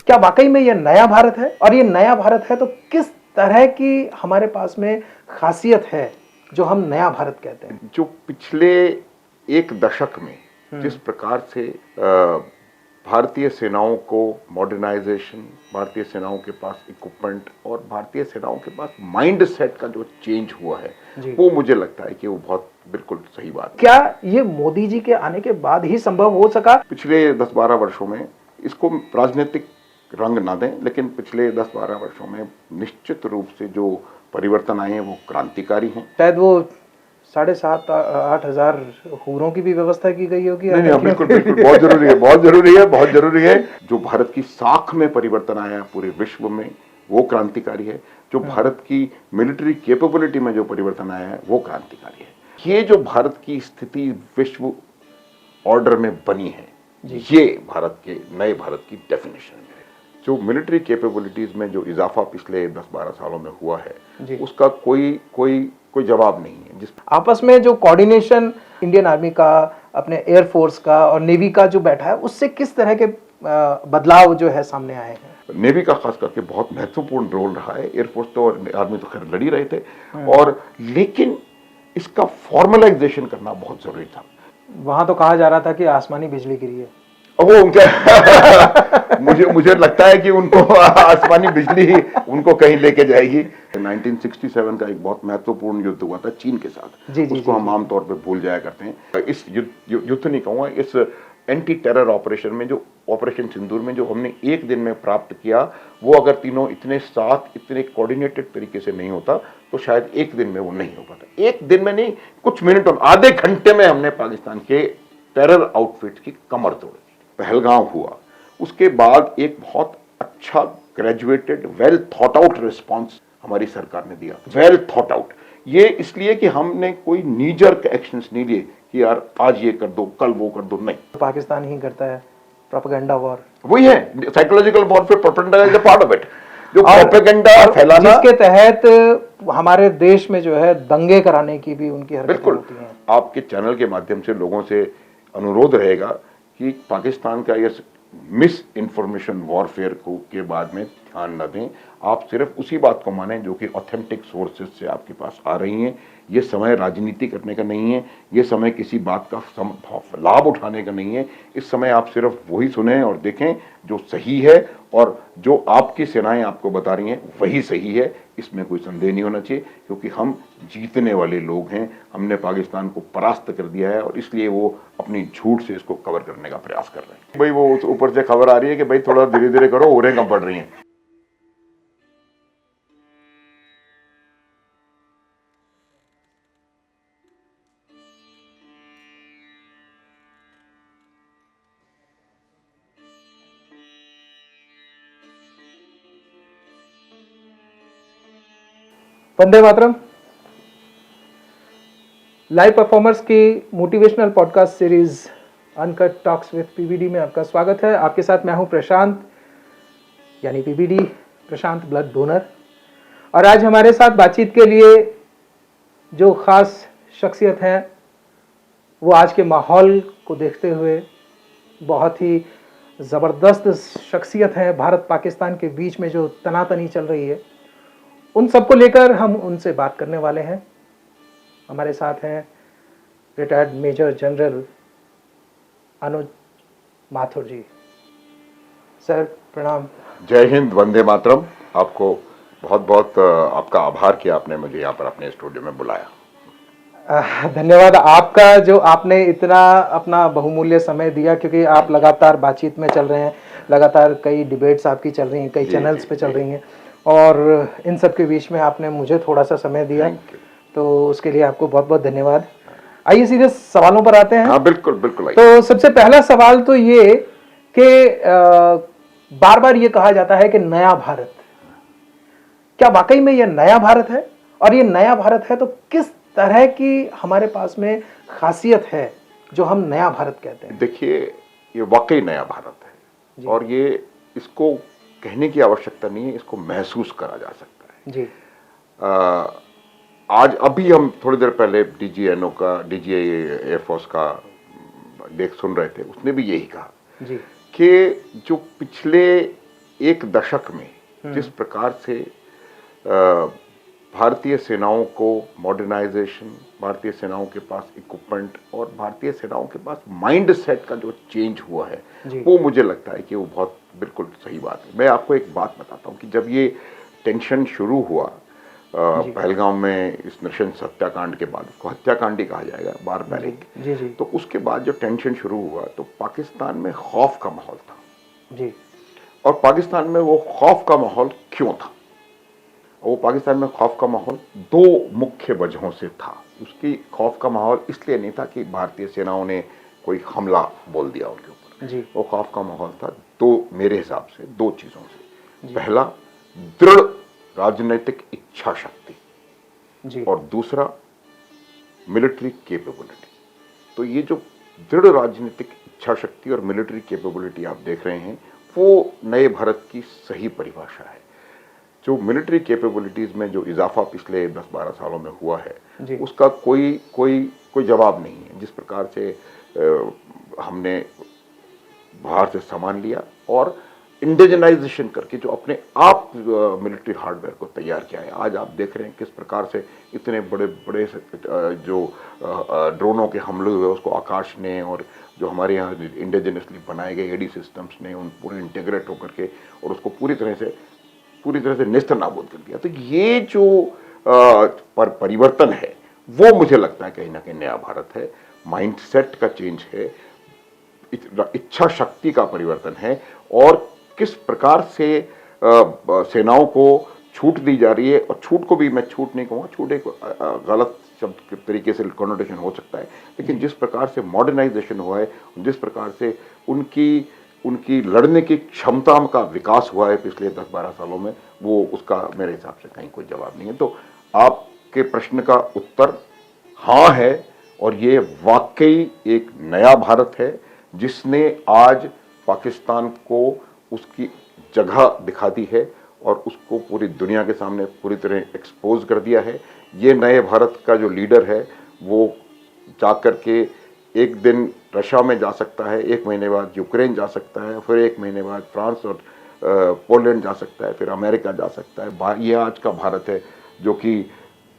क्या वाकई में ये नया भारत है? और ये नया भारत है तो किस तरह की हमारे पास में खासियत है जो हम नया भारत कहते हैं? जो पिछले एक दशक में जिस प्रकार से भारतीय सेनाओं को मॉडर्नाइजेशन, भारतीय सेनाओं के पास इक्विपमेंट और भारतीय सेनाओं के पास माइंड सेट का जो चेंज हुआ है, वो मुझे लगता है कि वो बहुत बिल्कुल सही बात है। क्या ये मोदी जी के आने के बाद ही संभव हो सका? पिछले 10-12 वर्षों में, इसको राजनीतिक रंग ना दें, लेकिन पिछले 10-12 वर्षों में निश्चित रूप से जो परिवर्तन आए हैं वो क्रांतिकारी हैं। शायद वो 7,500-8 हजार हूरों की भी व्यवस्था की गई होगी। नहीं, बिल्कुल बिल्कुल, बहुत जरूरी है, बहुत जरूरी है, बहुत जरूरी है। जो भारत की साख में परिवर्तन आया पूरे विश्व में, वो क्रांतिकारी है। जो भारत की मिलिट्री कैपेबिलिटी में जो परिवर्तन आया है, वो क्रांतिकारी है। ये जो भारत की स्थिति विश्व ऑर्डर में बनी है, ये भारत के नए भारत की डेफिनेशन है। जो मिलिट्री कैपेबिलिटीज में जो इजाफा पिछले 10-12 सालों में हुआ है, उसका कोई जवाब नहीं है। जिस आपस में जो कोऑर्डिनेशन इंडियन आर्मी का, अपने एयरफोर्स का और नेवी का जो बैठा है, उससे किस तरह के बदलाव जो है सामने आए हैं? नेवी का खास करके बहुत महत्वपूर्ण रोल रहा है। एयरफोर्स तो और आर्मी तो खैर लड़ ही रहे थे, और लेकिन इसका फॉर्मलाइजेशन करना बहुत जरूरी था। वहां तो कहा जा रहा था कि आसमानी बिजली गिरी है। वो उनके मुझे लगता है कि उनको आसमानी बिजली उनको कहीं लेके जाएगी। 1967 का एक बहुत महत्वपूर्ण युद्ध हुआ था चीन के साथ, उसको हम आमतौर पे भूल जाया करते हैं। इस युद्ध नहीं कहूँगा, इस एंटी टेरर ऑपरेशन में, जो ऑपरेशन सिंदूर में जो हमने एक दिन में प्राप्त किया, वो अगर तीनों इतने साथ, इतने कोऑर्डिनेटेड तरीके से नहीं होता तो शायद एक दिन में वो नहीं हो पाता। एक दिन में नहीं, कुछ मिनटों में, आधे घंटे में हमने पाकिस्तान के टेरर आउटफिट की कमर तोड़ी। पहलगाम हुआ, उसके बाद एक बहुत अच्छा graduated, well thought out response हमारी सरकार ने दिया। वेल थॉट आउट, ये इसलिए कि हमने कोई नीजर्क एक्शंस नहीं लिए कि यार आज ये कर दो, कल वो कर दो, नहीं। पाकिस्तान ही करता है प्रोपेगेंडा वॉर, वही है psychological warfare, propaganda is a part of it. जो प्रोपेगेंडा फैलाना, जिसके तहत हमारे देश में जो है दंगे कराने की भी उनकी हरकतें होती हैं। आपके चैनल के माध्यम से लोगों से अनुरोध रहेगा कि पाकिस्तान का ये मिस इन्फॉर्मेशन वॉरफेयर को के बाद में ध्यान न दें। आप सिर्फ उसी बात को मानें जो कि ऑथेंटिक सोर्सेज से आपके पास आ रही हैं। ये समय राजनीति करने का नहीं है, ये समय किसी बात का लाभ उठाने का नहीं है। इस समय आप सिर्फ वही सुने और देखें जो सही है, और जो आपकी सेनाएं आपको बता रही हैं वही सही है। इसमें कोई संदेह नहीं होना चाहिए, क्योंकि हम जीतने वाले लोग हैं। हमने पाकिस्तान को परास्त कर दिया है, और इसलिए वो अपनी झूठ से इसको कवर करने का प्रयास कर रहे हैं। भाई वो ऊपर से खबर आ रही है कि भाई थोड़ा धीरे धीरे करो, उड़ें कम पड़ रही हैं। वंदे मातरम। लाइव परफॉर्मर्स की motivational podcast series uncut talks with PVD में आपका स्वागत है। आपके साथ मैं हूं प्रशांत, यानी पीवीडी, प्रशांत ब्लड डोनर। और आज हमारे साथ बातचीत के लिए जो खास शख्सियत हैं, वो आज के माहौल को देखते हुए बहुत ही ज़बरदस्त शख्सियत है। भारत पाकिस्तान के बीच में जो तनातनी चल रही है, उन सबको लेकर हम उनसे बात करने वाले हैं। हमारे साथ हैं रिटायर्ड मेजर जनरल अनुज माथुर जी। सर प्रणाम। जय हिंद, वंदे मातरम। आपको बहुत बहुत आपका आभार कि आपने मुझे यहाँ पर अपने स्टूडियो में बुलाया। धन्यवाद आपका, जो आपने इतना अपना बहुमूल्य समय दिया, क्योंकि आप लगातार बातचीत में चल रहे हैं, लगातार कई डिबेट्स आपकी चल रही हैं, कई चैनल्स पे चल रही हैं, और इन सब के बीच में आपने मुझे थोड़ा सा समय दिया, तो उसके लिए आपको बहुत बहुत धन्यवाद। आइए सीधे सवालों पर आते हैं। हाँ, बिल्कुल बिल्कुल। तो सबसे पहला सवाल तो ये कि बार बार ये कहा जाता है कि नया भारत, क्या वाकई में ये नया भारत है? और ये नया भारत है तो किस तरह की हमारे पास में खासियत है जो हम नया भारत कहते हैं? देखिए, ये वाकई नया भारत है, और ये इसको कहने की आवश्यकता नहीं है, इसको महसूस करा जा सकता है जी। आज अभी हम थोड़ी देर पहले डीजीएनओ का, डीजीआई एयरफोर्स का देख सुन रहे थे, उसने भी यही कहा जी कि जो पिछले एक दशक में जिस प्रकार से भारतीय सेनाओं को मॉडर्नाइजेशन, भारतीय सेनाओं के पास इक्विपमेंट और भारतीय सेनाओं के पास माइंड सेट का जो चेंज हुआ है, वो मुझे लगता है कि वो बहुत बिल्कुल सही बात है। मैं आपको एक बात बताता हूँ कि जब ये टेंशन शुरू हुआ पहलगाम में इस नृशंस हत्याकांड के बाद, उसको हत्याकांड ही कहा जाएगा, बारबैरिक, तो उसके बाद जो टेंशन शुरू हुआ तो पाकिस्तान में खौफ का माहौल था जी। और पाकिस्तान में वो खौफ का माहौल क्यों था? वो पाकिस्तान में खौफ का माहौल दो मुख्य वजहों से था। उसकी खौफ का माहौल इसलिए नहीं था कि भारतीय सेनाओं ने कोई हमला बोल दिया उनके ऊपर, वो खौफ का माहौल था मेरे हिसाब से दो चीजों से। पहला, दृढ़ राजनीतिक इच्छा शक्ति और दूसरा मिलिट्री कैपेबिलिटी। तो ये जो दृढ़ राजनीतिक इच्छा शक्ति और मिलिट्री कैपेबिलिटी आप देख रहे हैं, वो नए भारत की सही परिभाषा है। जो मिलिट्री कैपेबिलिटीज में जो इजाफा पिछले 10-12 सालों में हुआ है, उसका कोई जवाब नहीं है। जिस प्रकार से हमने बाहर से सामान लिया और इंडिजनाइजेशन करके जो अपने आप मिलिट्री हार्डवेयर को तैयार किया है, आज आप देख रहे हैं किस प्रकार से इतने बड़े बड़े जो ड्रोनों के हमले हुए उसको आकाश ने, और जो हमारे यहाँ इंडिजिनसली बनाए गए एडी सिस्टम्स ने उन पूरे इंटीग्रेट होकर के और उसको पूरी तरह से नेस्त नाबूद कर दिया। तो ये जो परिवर्तन है वो मुझे लगता है कहीं ना कहीं नया भारत है, माइंडसेट का चेंज है, इच्छा शक्ति का परिवर्तन है, और किस प्रकार से सेनाओं को छूट दी जा रही है। और छूट को भी मैं छूट नहीं कहूँगा, छूट एक गलत शब्द के तरीके से कॉनोटेशन हो सकता है, लेकिन जिस प्रकार से मॉडर्नाइजेशन हुआ है, जिस प्रकार से उनकी लड़ने की क्षमता का विकास हुआ है पिछले 10-12 सालों में, वो उसका मेरे हिसाब से कहीं कोई जवाब नहीं है। तो आपके प्रश्न का उत्तर हाँ है, और ये वाकई एक नया भारत है जिसने आज पाकिस्तान को उसकी जगह दिखा दी है और उसको पूरी दुनिया के सामने पूरी तरह एक्सपोज कर दिया है। ये नए भारत का जो लीडर है वो जाकर के एक दिन रशिया में जा सकता है, एक महीने बाद यूक्रेन जा सकता है, फिर एक महीने बाद फ्रांस और पोलैंड जा सकता है, फिर अमेरिका जा सकता है। ये आज का भारत है जो कि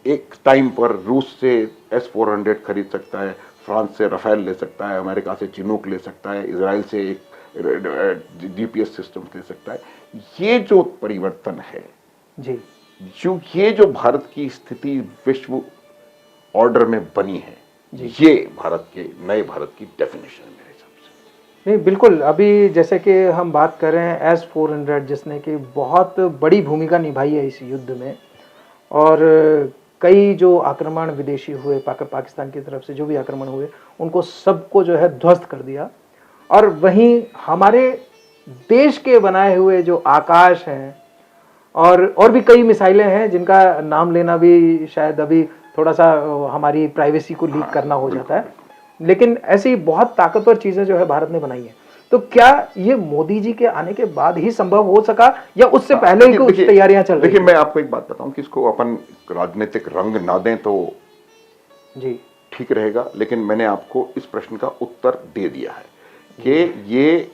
एक टाइम पर रूस से S-400 खरीद सकता है, फ्रांस से राफेल ले सकता है, अमेरिका से चिनूक ले सकता है, इजराइल से एक GPS सिस्टम ले सकता है। ये जो परिवर्तन है जी, ये जो भारत की स्थिति विश्व ऑर्डर में बनी है, ये भारत के नए भारत की डेफिनेशन है मेरे हिसाब से। नहीं, बिल्कुल। अभी जैसे कि हम बात कर रहे हैं S-400, जिसने कि बहुत बड़ी भूमिका निभाई है इस युद्ध में, और कई जो आक्रमण विदेशी हुए, पाकिस्तान की तरफ से जो भी आक्रमण हुए, उनको सबको जो है ध्वस्त कर दिया। और वहीं हमारे देश के बनाए हुए जो आकाश हैं और भी कई मिसाइलें हैं जिनका नाम लेना भी शायद अभी थोड़ा सा हमारी प्राइवेसी को लीक करना हो जाता है, लेकिन ऐसी बहुत ताकतवर चीजें जो है भारत ने बनाई है। तो क्या ये मोदी जी के आने के बाद ही संभव हो सका या उससे पहले ही कुछ तैयारियां चल रही? देखिए, मैं आपको एक बात बताऊं कि इसको अपन राजनीतिक रंग ना दें तो जी ठीक रहेगा, लेकिन मैंने आपको इस प्रश्न का उत्तर दे दिया है कि ये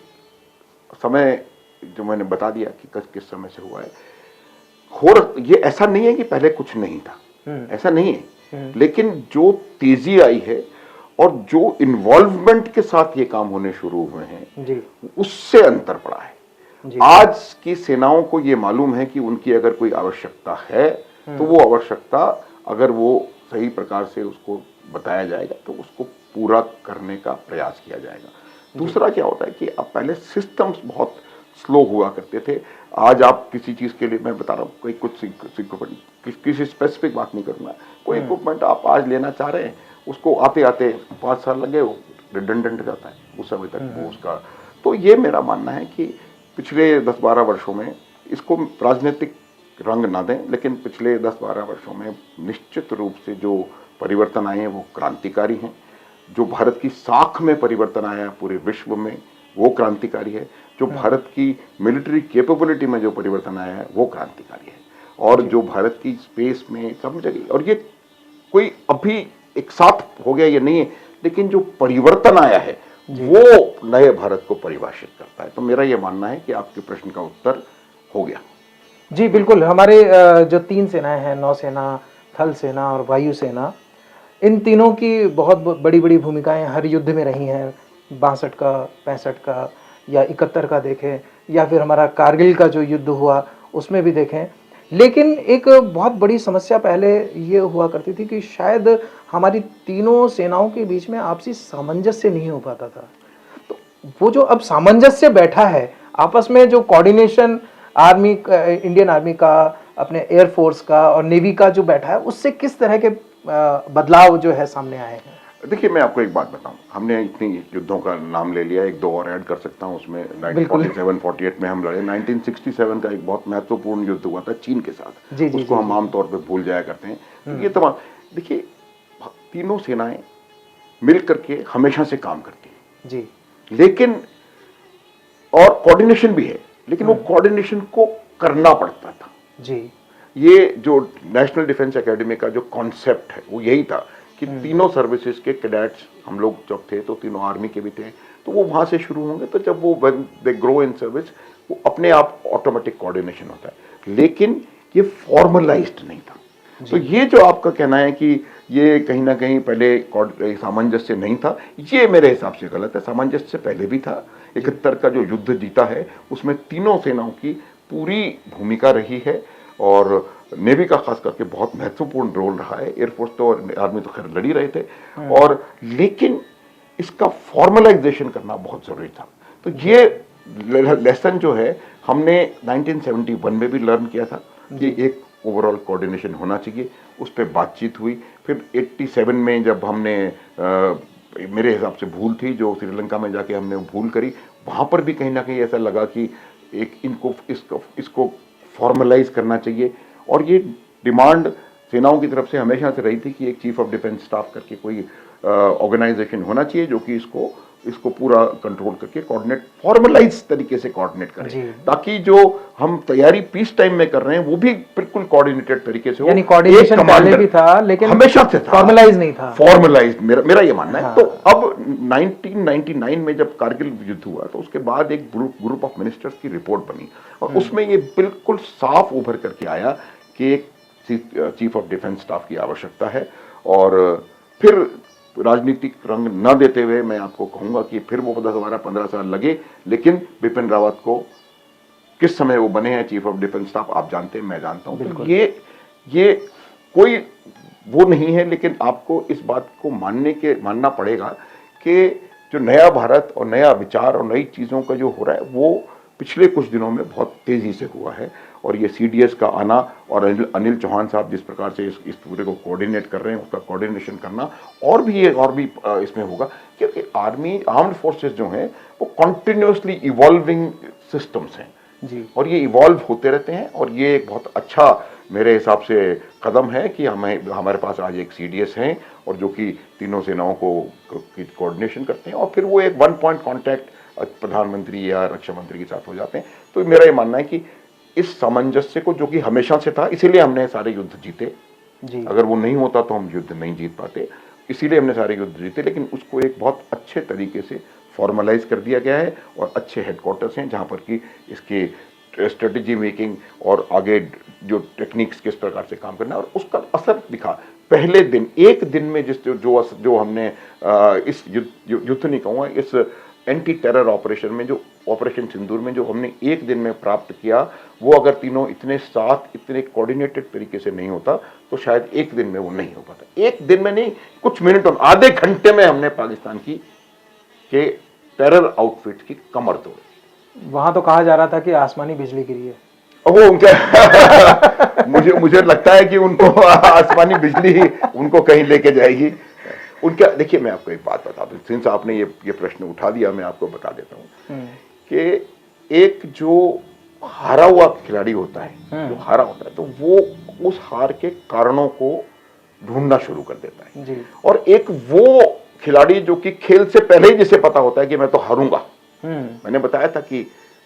समय जो मैंने बता दिया कि किस समय से हुआ है। ये ऐसा नहीं है कि पहले कुछ नहीं था, ऐसा नहीं है, लेकिन जो तेजी आई है और जो इन्वॉल्वमेंट के साथ ये काम होने शुरू हुए हैं उससे अंतर पड़ा है। आज की सेनाओं को ये मालूम है कि उनकी अगर कोई आवश्यकता है तो वो आवश्यकता अगर वो सही प्रकार से उसको बताया जाएगा तो उसको पूरा करने का प्रयास किया जाएगा। दूसरा क्या होता है कि अब पहले सिस्टम्स बहुत स्लो हुआ करते थे। आज आप किसी चीज के लिए, मैं बता रहा हूँ, कोई कुछ किसी स्पेसिफिक बात नहीं करूंगा, कोई इक्विपमेंट आप आज लेना चाह रहे हैं, उसको आते आते 5 साल लगे, वो रिडंडेंट हो जाता है उस समय तक वो उसका। तो ये मेरा मानना है कि पिछले 10-12 वर्षों में इसको राजनीतिक रंग ना दें, लेकिन पिछले 10-12 वर्षों में निश्चित रूप से जो परिवर्तन आए हैं वो क्रांतिकारी हैं। जो भारत की साख में परिवर्तन आया है पूरे विश्व में वो क्रांतिकारी है। जो भारत की मिलिट्री कैपेबिलिटी में जो परिवर्तन आया है वो क्रांतिकारी है। और जो भारत की स्पेस में सब जगह, और ये कोई अभी एक साथ हो गया ये नहीं है, लेकिन जो परिवर्तन आया है वो नए भारत को परिभाषित करता है। तो मेरा ये मानना है कि आपके प्रश्न का उत्तर हो गया। जी बिल्कुल, हमारे जो 3 सेनाएं हैं, नौसेना, थल सेना और वायु सेना, इन तीनों की बहुत बड़ी-बड़ी भूमिकाएं हर युद्ध में रही हैं। 62 का, 65 का या 71 का देखें, या फिर हमारा कारगिल का जो युद्ध हुआ उसमें भी देखें। लेकिन एक बहुत बड़ी समस्या पहले ये हुआ करती थी कि शायद हमारी तीनों सेनाओं के बीच में आपसी सामंजस्य नहीं हो पाता था। तो वो जो अब सामंजस्य बैठा है, आपस में जो कोऑर्डिनेशन आर्मी का, इंडियन आर्मी का, अपने एयर फोर्स का और नेवी का जो बैठा है, उससे किस तरह के बदलाव जो है सामने आए हैं? देखिए, मैं आपको एक बात बताऊं, हमने इतनी युद्धों का नाम ले लिया, एक दो और ऐड कर सकता हूं उसमें। 1947-48 में हम लड़े। 1967 का एक बहुत महत्वपूर्ण युद्ध हुआ था चीन के साथ। जी, जी, उसको जी, हम जी। आमतौर पर भूल जाया करते हैं। तो ये तमाम, देखिए, तीनों सेनाएं मिल करके हमेशा से काम करती हैं, जी लेकिन और कोऑर्डिनेशन भी है, लेकिन वो कोऑर्डिनेशन को करना पड़ता था। जी ये जो नेशनल डिफेंस एकेडमी का जो कॉन्सेप्ट है वो यही था कि तीनों सर्विसेज के कैडेट्स, हम लोग जब थे तो तीनों आर्मी के भी थे, तो वो वहां से शुरू होंगे, तो जब वो दे ग्रो इन सर्विस, वो अपने आप ऑटोमेटिक कोऑर्डिनेशन होता है। लेकिन ये फॉर्मलाइज्ड नहीं था। तो ये जो आपका कहना है कि ये कहीं ना कहीं पहले सामंजस्य नहीं था, ये मेरे हिसाब से गलत है। सामंजस्य पहले भी था। 71 का जो युद्ध जीता है उसमें तीनों सेनाओं की पूरी भूमिका रही है, और नेवी का खास करके बहुत महत्वपूर्ण रोल रहा है। एयरफोर्स तो और आर्मी तो खैर लड़ ही रहे थे, और लेकिन इसका फॉर्मलाइजेशन करना बहुत जरूरी था। तो ये लेसन जो है हमने 1971 में भी लर्न किया था कि एक ओवरऑल कोऑर्डिनेशन होना चाहिए। उस पर बातचीत हुई। फिर 87 में जब हमने मेरे हिसाब से भूल थी जो श्रीलंका में जाके हमने भूल करी, वहां पर भी कहीं ना कहीं ऐसा लगा कि एक इसको फॉर्मलाइज करना चाहिए। और ये डिमांड सेनाओं की तरफ से हमेशा से रही थी कि एक चीफ ऑफ डिफेंस स्टाफ करके कोई ऑर्गेनाइजेशन होना चाहिए जो कि इसको पूरा कंट्रोल करके कोऑर्डिनेट, फॉर्मलाइज तरीके से कोऑर्डिनेट करे, ताकि जो हम तैयारी पीस टाइम में कर रहे हैं वो भी बिल्कुल कोऑर्डिनेटेड तरीके से हो। यानी कोऑर्डिनेशन पहले भी था, लेकिन हमेशा से था, फॉर्मलाइज नहीं था। फॉर्मलाइज मेरा ये मानना है। तो अब 1999 में जब कारगिल युद्ध हुआ तो उसके बाद एक ग्रुप ऑफ मिनिस्टर्स की रिपोर्ट बनी, और उसमें ये बिल्कुल साफ उभर करके आया कि एक चीफ ऑफ डिफेंस स्टाफ की आवश्यकता है। और फिर राजनीतिक रंग न देते हुए मैं आपको कहूंगा कि फिर वो 10-12-15 साल लगे, लेकिन बिपिन रावत को किस समय वो बने हैं चीफ ऑफ डिफेंस स्टाफ, आप जानते हैं, मैं जानता हूं। तो ये कोई वो नहीं है, लेकिन आपको इस बात को मानना पड़ेगा कि जो नया भारत और नया विचार और नई चीजों का जो हो रहा है वो पिछले कुछ दिनों में बहुत तेजी से हुआ है। और ये सीडीएस का आना और अनिल चौहान साहब जिस प्रकार से इस पूरे को कोऑर्डिनेट कर रहे हैं, उसका कोऑर्डिनेशन करना और भी इसमें होगा, क्योंकि आर्म्ड फोर्सेस जो हैं वो कॉन्टिन्यूसली इवॉल्विंग सिस्टम्स हैं जी। और ये इवॉल्व होते रहते हैं। और ये एक बहुत अच्छा मेरे हिसाब से कदम है कि हमारे पास आज एक सीडीएस है और जो कि तीनों सेनाओं को कोऑर्डिनेशन करते हैं, और फिर वो एक 1 पॉइंट कॉन्टैक्ट प्रधानमंत्री या रक्षा मंत्री के साथ हो जाते हैं। तो मेरा ये मानना है कि इस सामंजस्य को, जो कि हमेशा से था, इसीलिए हमने सारे युद्ध जीते जी। अगर वो नहीं होता तो हम युद्ध नहीं जीत पाते, इसीलिए हमने सारे युद्ध जीते। लेकिन उसको एक बहुत अच्छे तरीके से फॉर्मलाइज कर दिया गया है और अच्छे हेडक्वार्टर्स हैं जहां पर कि इसके स्ट्रेटेजी मेकिंग और आगे जो टेक्निक्स किस प्रकार से काम करना है, और उसका असर दिखा पहले दिन, एक दिन में जो हमने इस युद्ध नहीं कहूँगा, इस एंटी टेरर ऑपरेशन में, जो ऑपरेशन सिंदूर में जो हमने एक दिन में प्राप्त किया, वो अगर तीनों इतने साथ इतने कोऑर्डिनेटेड तरीके से नहीं होता तो शायद एक दिन में वो नहीं हो पाता। एक दिन में नहीं, कुछ मिनटों में, आधे घंटे में हमने पाकिस्तान की के टेरर आउटफिट की कमर तोड़ी। वहां तो कहा जा रहा था कि आसमानी बिजली गिरी है। वो उनके मुझे लगता है कि उनको आसमानी बिजली उनको कहीं लेके जाएगी। उनका, देखिए मैं आपको एक बात बता दूं, सिंस आपने ये प्रश्न उठा दिया, मैं आपको बता देता हूं कि एक जो हारा हुआ खिलाड़ी होता है, जो हारा होता है, तो वो उस हार के कारणों को ढूंढना शुरू कर देता है जी। और एक वो खिलाड़ी जो कि खेल से पहले ही जिसे पता होता है कि मैं तो हारूंगा, मैंने बताया था कि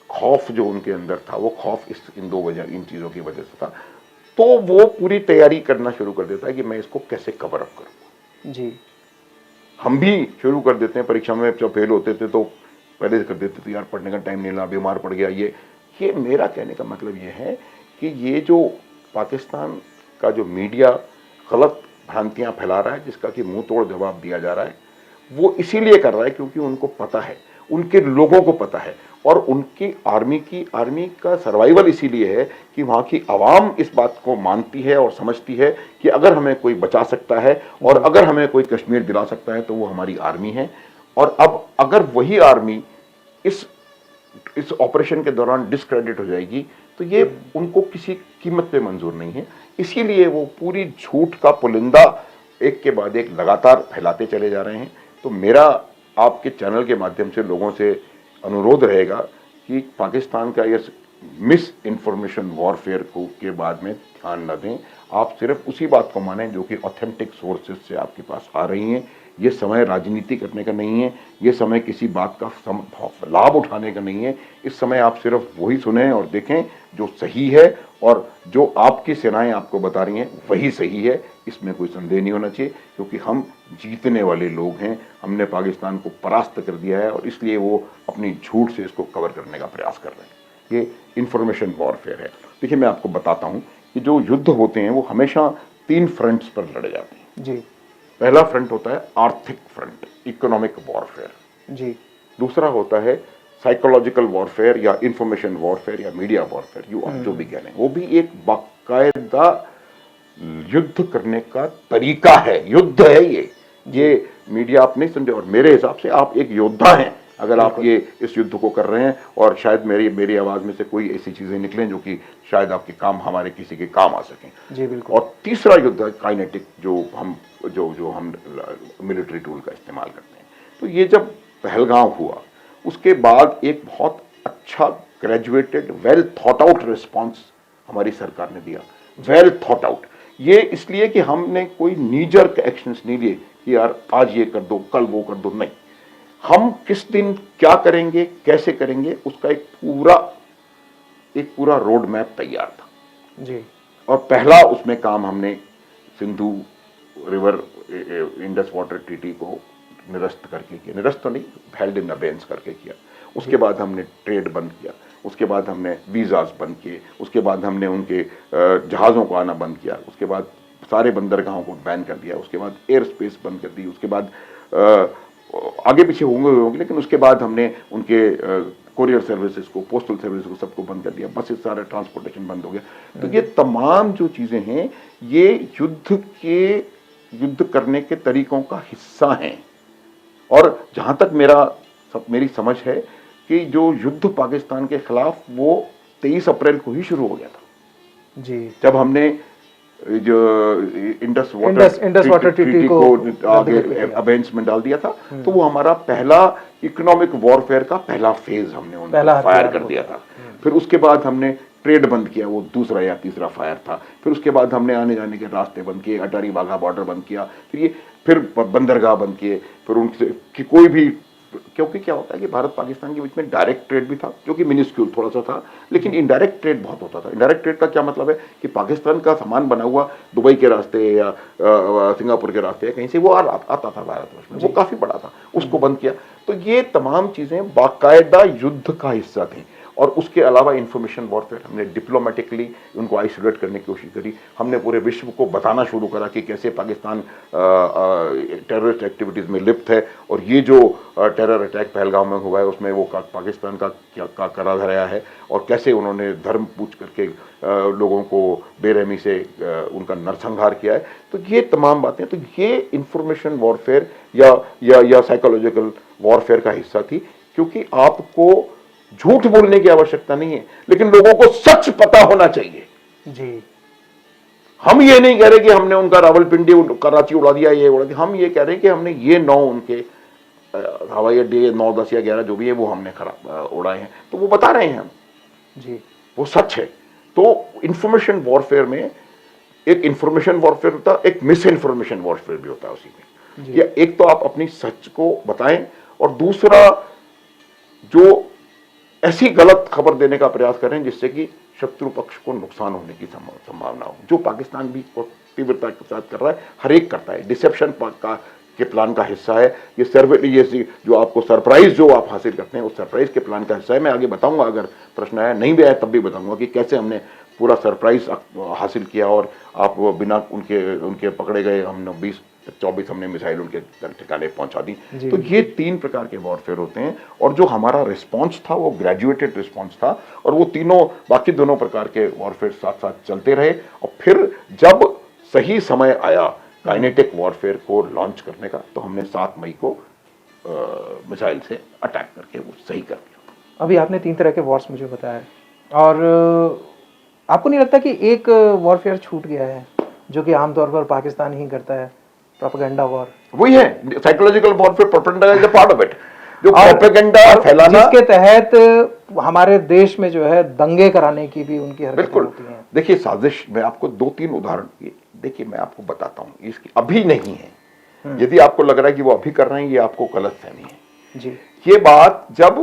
खौफ जो उनके अंदर था, वो खौफ इन चीजों की वजह से था, तो वो पूरी तैयारी करना शुरू कर देता है कि मैं इसको कैसे कवर अप करूंगा जी। हम भी शुरू कर देते हैं, परीक्षा में जब फेल होते थे तो पहले कर देते थे, यार पढ़ने का टाइम नहीं मिला, बीमार पड़ गया, कि मेरा कहने का मतलब ये है कि ये जो पाकिस्तान का जो मीडिया गलत भ्रांतियां फैला रहा है, जिसका कि मुंह तोड़ जवाब दिया जा रहा है, वो इसीलिए कर रहा है क्योंकि उनको पता है, उनके लोगों को पता है, और उनकी आर्मी का सर्वाइवल इसीलिए है कि वहां की आवाम इस बात को मानती है और समझती है कि अगर हमें कोई बचा सकता है और अगर हमें कोई कश्मीर दिला सकता है तो वो हमारी आर्मी है। और अब अगर वही आर्मी इस ऑपरेशन के दौरान डिस्क्रेडिट हो जाएगी तो ये उनको किसी कीमत पे मंजूर नहीं है। इसीलिए वो पूरी झूठ का पुलिंदा एक के बाद एक लगातार फैलाते चले जा रहे हैं। तो मेरा आपके चैनल के माध्यम से लोगों से अनुरोध रहेगा कि पाकिस्तान का ये मिस इन्फॉर्मेशन वॉरफेयर को के बाद में ध्यान न दें। आप सिर्फ उसी बात को मानें जो कि ऑथेंटिक सोर्सेज से आपके पास आ रही हैं। ये समय राजनीति करने का नहीं है, ये समय किसी बात का लाभ उठाने का नहीं है। इस समय आप सिर्फ वही सुने और देखें जो सही है, और जो आपकी सेनाएं आपको बता रही हैं वही सही है, इसमें कोई संदेह नहीं होना चाहिए, क्योंकि हम जीतने वाले लोग हैं। हमने पाकिस्तान को परास्त कर दिया है और इसलिए वो अपनी झूठ से इसको कवर करने का प्रयास कर रहे हैं। ये इंफॉर्मेशन वॉरफेयर है। देखिए, मैं आपको बताता हूं कि जो युद्ध होते हैं वो हमेशा 3 फ्रंट्स पर लड़े जाते हैं जी। पहला फ्रंट होता है आर्थिक फ्रंट, इकोनॉमिक वॉरफेयर जी। दूसरा होता है साइकोलॉजिकल वॉरफेयर या इंफॉर्मेशन वॉरफेयर या मीडिया वॉरफेयर, यू आप जो भी कह लें, वो भी एक बाकायदा युद्ध करने का तरीका है, युद्ध है ये मीडिया आप नहीं समझे। और मेरे हिसाब से आप एक योद्धा हैं अगर आप ये इस युद्ध को कर रहे हैं, और शायद मेरी आवाज में से कोई ऐसी चीजें निकलें जो कि शायद आपके काम, हमारे किसी के काम आ सकें जी। बिल्कुल। और तीसरा युद्ध है काइनेटिक, जो हम मिलिट्री टूल का इस्तेमाल करते हैं। तो ये जब पहलगाम हुआ उसके बाद एक बहुत अच्छा graduated well thought out response हमारी सरकार ने दिया। वेल थॉट आउट, ये इसलिए कि हमने कोई नीजर्क एक्शंस नहीं लिए कि यार आज ये कर दो कल वो कर दो, नहीं, हम किस दिन क्या करेंगे कैसे करेंगे उसका एक पूरा रोड मैप तैयार था जी। और पहला उसमें काम हमने Sindhu river Indus water treaty को निरस्त करके किया, निरस्त तो नहीं, हेल्ड इन अबेंस करके किया। उसके बाद हमने ट्रेड बंद किया, उसके बाद हमने वीज़ास बंद किए, उसके बाद हमने उनके जहाज़ों को आना बंद किया, उसके बाद सारे बंदरगाहों को बैन कर दिया, उसके बाद एयर स्पेस बंद कर दी, उसके बाद आगे पीछे होंगे, लेकिन उसके बाद हमने उनके कोरियर सर्विसेज को, पोस्टल सर्विस को, सबको बंद कर दिया, बसेस सारा ट्रांसपोर्टेशन बंद हो गया। तो ये तमाम जो चीज़ें हैं ये युद्ध करने के तरीकों का हिस्सा हैं। और जहां तक मेरी समझ है कि जो युद्ध पाकिस्तान के खिलाफ वो 23 अप्रैल को ही शुरू हो गया था जी, जब हमने जो इंडस वाटर ट्रीटी को आगे अबेंस में डाल दिया था। तो वो हमारा पहला इकोनॉमिक वॉरफेयर का पहला फेज हमने उनको फायर कर दिया था। फिर उसके बाद हमने ट्रेड बंद किया, वो दूसरा या तीसरा फायर था। फिर उसके बाद हमने आने जाने के रास्ते बंद किए, अटारी वाघा बॉर्डर बंद किया, फिर बंदरगाह बंद किए, फिर उनसे कि कोई भी, क्योंकि क्या होता है कि भारत पाकिस्तान के बीच में डायरेक्ट ट्रेड भी था जो कि मिनिस्क्यूल थोड़ा सा था, लेकिन इनडायरेक्ट ट्रेड बहुत होता था। इनडायरेक्ट ट्रेड का क्या मतलब है कि पाकिस्तान का सामान बना हुआ दुबई के रास्ते या सिंगापुर के रास्ते या कहीं से वो आता था भारतवर्ष में, वो काफी बड़ा था, उसको बंद किया। तो ये तमाम चीजें बाकायदा युद्ध का हिस्सा थी। और उसके अलावा इंफॉर्मेशन वॉरफेयर, हमने डिप्लोमेटिकली उनको आइसोलेट करने की कोशिश करी। हमने पूरे विश्व को बताना शुरू करा कि कैसे पाकिस्तान टेररिस्ट एक्टिविटीज़ में लिप्त है, और ये जो टेरर अटैक पहलगाम में हुआ है उसमें वो पाकिस्तान का क्या करा धराया है, और कैसे उन्होंने धर्म पूछ करके लोगों को बेरहमी से उनका नरसंहार किया है। तो ये तमाम बातें, तो ये इंफॉर्मेशन वॉरफेयर या साइकोलॉजिकल वॉरफेयर का हिस्सा थी, क्योंकि आपको झूठ बोलने की आवश्यकता नहीं है, लेकिन लोगों को सच पता होना चाहिए जी। हम ये नहीं कह रहे कि हमने उनका रावलपिंडी कराची उड़ा दिया, ये उड़ा दिया। हम ये कह रहे हैं कि हमने ये 9 उनके हवाई अड्डे 9, 10 या 11 जो भी है वो हमने उड़ाए हैं, तो वो बता रहे हैं हम जी, वो सच है। तो इंफॉर्मेशन वॉरफेयर में एक इंफॉर्मेशन वॉरफेयर होता है, एक मिस इन्फॉर्मेशन वॉरफेयर भी होता है उसी में। या एक तो आप अपनी सच को बताएं, और दूसरा जो ऐसी गलत खबर देने का प्रयास करें जिससे कि शत्रु पक्ष को नुकसान होने की संभावना हो, जो पाकिस्तान भी तीव्रता के साथ कर रहा है, हर एक करता है। डिसेप्शन का के प्लान का हिस्सा है। ये जो आपको सरप्राइज जो आप हासिल करते हैं उस सरप्राइज के प्लान का हिस्सा है। मैं आगे बताऊंगा, अगर प्रश्न आया, नहीं भी आया तब भी बताऊंगा कि कैसे हमने पूरा सरप्राइज हासिल किया और आप बिना उनके पकड़े गए हमने 20-24 हमने मिसाइल उनके ठिकाने पहुंचा दी। तो ये 3 प्रकार के वॉरफेयर होते हैं और जो हमारा रिस्पॉन्स था वो ग्रेजुएटेड रिस्पॉन्स था और वो तीनों बाकी दोनों प्रकार के वॉरफेयर साथ साथ चलते रहे। और फिर जब सही समय आया काइनेटिक वॉरफेयर को लॉन्च करने का, तो हमने 7 मई को मिसाइल से अटैक करके वो सही कर दिया। अभी आपने 3 तरह के वॉर्स मुझे बताया और आपको नहीं लगता कि एक वॉरफेयर छूट गया है जो कि आमतौर पर पाकिस्तान ही करता है, प्रोपेगेंडा वॉर? वही है psychological warfare, propaganda is a part of it, जो प्रोपेगेंडा फैलाना, जिसके तहत हमारे देश में जो है दंगे कराने की भी उनकी हरकतें होती हैं। देखिए साजिश, मैं आपको 2-3 उदाहरण, देखिए मैं आपको बताता हूं, इसकी अभी नहीं है, यदि आपको लग रहा है कि वो अभी कर रहे हैं, ये आपको गलतफहमी है जी। ये बात जब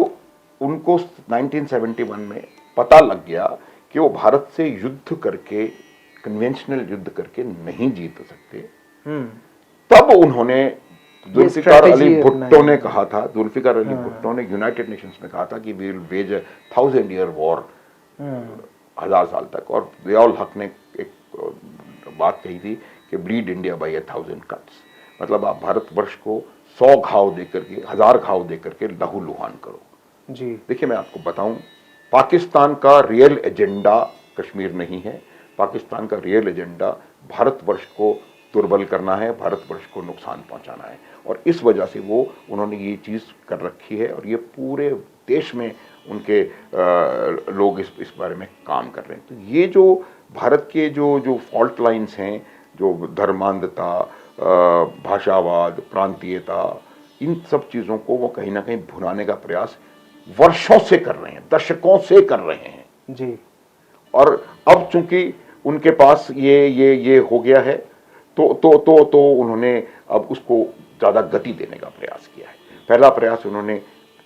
उनको 1971 में पता लग गया कि वो भारत से युद्ध करके, कन्वेंशनल युद्ध करके नहीं जीत सकते, तब उन्होंने, जुल्फिकार अली भुट्टो ने कहा था, जुल्फिकार अली भुट्टो ने यूनाइटेड नेशंस में कहा था कि we will wage a 1000 year war, 1000 साल तक। और ज़ियाउल हक ने एक बात कही थी कि ब्लीड इंडिया बाय 1000 कट्स, मतलब आप भारतवर्ष को 100 घाव देकर के, 1000 घाव देकर के लहू लुहान करो। जी। देखिए मैं आपको बताऊं, पाकिस्तान का रियल एजेंडा कश्मीर नहीं है। पाकिस्तान का रियल एजेंडा भारतवर्ष को दुर्बल करना है, भारतवर्ष को नुकसान पहुंचाना है, और इस वजह से उन्होंने ये चीज़ कर रखी है और ये पूरे देश में उनके लोग इस बारे में काम कर रहे हैं। तो ये जो भारत के जो फॉल्ट लाइन्स हैं, जो धर्मांधता, भाषावाद, प्रांतीयता, इन सब चीज़ों को वो कहीं ना कहीं भुनाने का प्रयास वर्षों से कर रहे हैं, दशकों से कर रहे हैं जी। और अब चूंकि उनके पास ये हो गया है, तो उन्होंने अब उसको ज़्यादा गति देने का प्रयास किया है। पहला प्रयास उन्होंने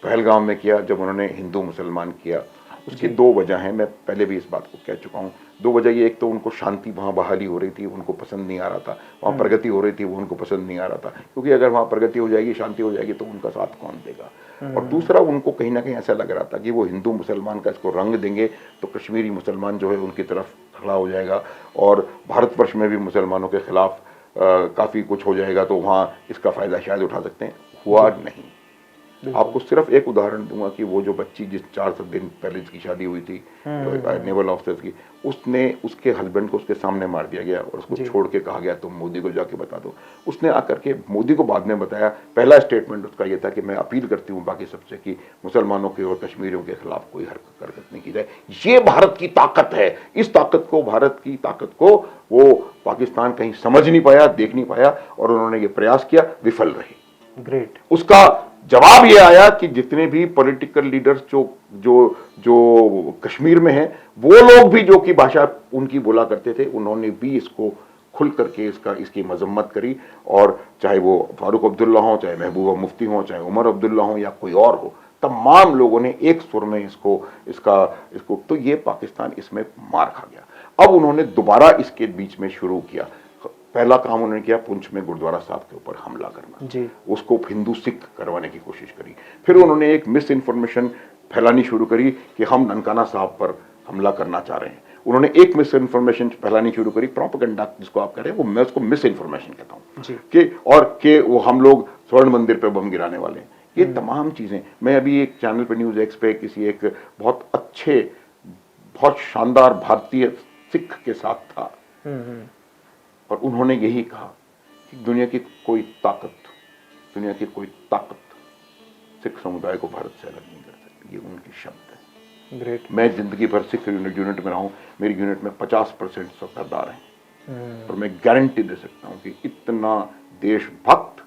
पहलगाम में किया, जब उन्होंने हिंदू मुसलमान किया। उसकी 2 वजह हैं, मैं पहले भी इस बात को कह चुका हूँ। 2 वजह ये, एक तो उनको शांति वहाँ बहाली हो रही थी, उनको पसंद नहीं आ रहा था, वहाँ प्रगति हो रही थी, वो उनको पसंद नहीं आ रहा था, क्योंकि अगर वहाँ प्रगति हो जाएगी, शांति हो जाएगी, तो उनका साथ कौन देगा। और दूसरा, उनको कहीं ना कहीं ऐसा लग रहा था कि वो हिंदू मुसलमान का इसको रंग देंगे तो कश्मीरी मुसलमान जो है उनकी तरफ खड़ा हो जाएगा और भारतवर्ष में भी मुसलमानों के खिलाफ काफ़ी कुछ हो जाएगा, तो वहाँ इसका फ़ायदा शायद उठा सकते हैं। हुआ नहीं। आपको सिर्फ एक उदाहरण दूंगा कि वो जो बच्ची जिस 4 दिन पहले जिसकी शादी हुई थी नेवल ऑफिसर्स की, उसके हस्बैंड को उसके सामने मार दिया गया और उसको छोड़ के कहा गया तुम मोदी को जाके बता दो। उसने आकर के मोदी को बाद में बताया, पहला स्टेटमेंट उसका ये था कि मैं अपील करती हूँ बाकी सबसे कि मुसलमानों के और कश्मीरियों के खिलाफ कोई हरकत नहीं की जाए। ये भारत की ताकत है। इस ताकत को, भारत की ताकत को वो पाकिस्तान कहीं समझ नहीं पाया, देख नहीं पाया, और उन्होंने ये प्रयास किया, विफल रहे। ग्रेट। उसका जवाब ये आया कि जितने भी पॉलिटिकल लीडर्स जो कश्मीर में हैं, वो लोग भी जो कि भाषा उनकी बोला करते थे, उन्होंने भी इसको खुल करके इसकी मजम्मत करी। और चाहे वो फारूक अब्दुल्ला हो, चाहे महबूबा मुफ्ती हो, चाहे उमर अब्दुल्ला हो या कोई और हो, तमाम लोगों ने एक सुर में इसको तो ये पाकिस्तान इसमें मार खा गया। अब उन्होंने दोबारा इसके बीच में शुरू किया। पहला काम उन्होंने किया, पुंछ में गुरुद्वारा साहब के ऊपर हमला करना जी। उसको हिंदू सिख करवाने की कोशिश करी। फिर उन्होंने एक मिस इन्फॉर्मेशन फैलानी शुरू करी कि हम ननकाना साहब पर हमला करना चाह रहे हैं। उन्होंने एक मिस इन्फॉर्मेशन फैलानी शुरू करी, प्रोपेगेंडा जिसको आप कह रहे हैं, वो मैं उसको मिस इन्फॉर्मेशन कहता हूँ कि वो हम लोग स्वर्ण मंदिर पे बम गिराने वाले हैं। ये तमाम चीजें, मैं अभी एक चैनल पे न्यूज एक्स पे किसी एक बहुत अच्छे, बहुत शानदार भारतीय सिख के साथ था और उन्होंने यही कहा कि दुनिया की कोई ताकत सिख समुदाय को भारत से अलग नहीं कर सकती। ये उनके शब्द हैं। ग्रेट। मैं जिंदगी भर सिख यूनिट में रहा हूँ, मेरी यूनिट में 50% सरदार हैं और मैं गारंटी दे सकता हूँ कि इतना देशभक्त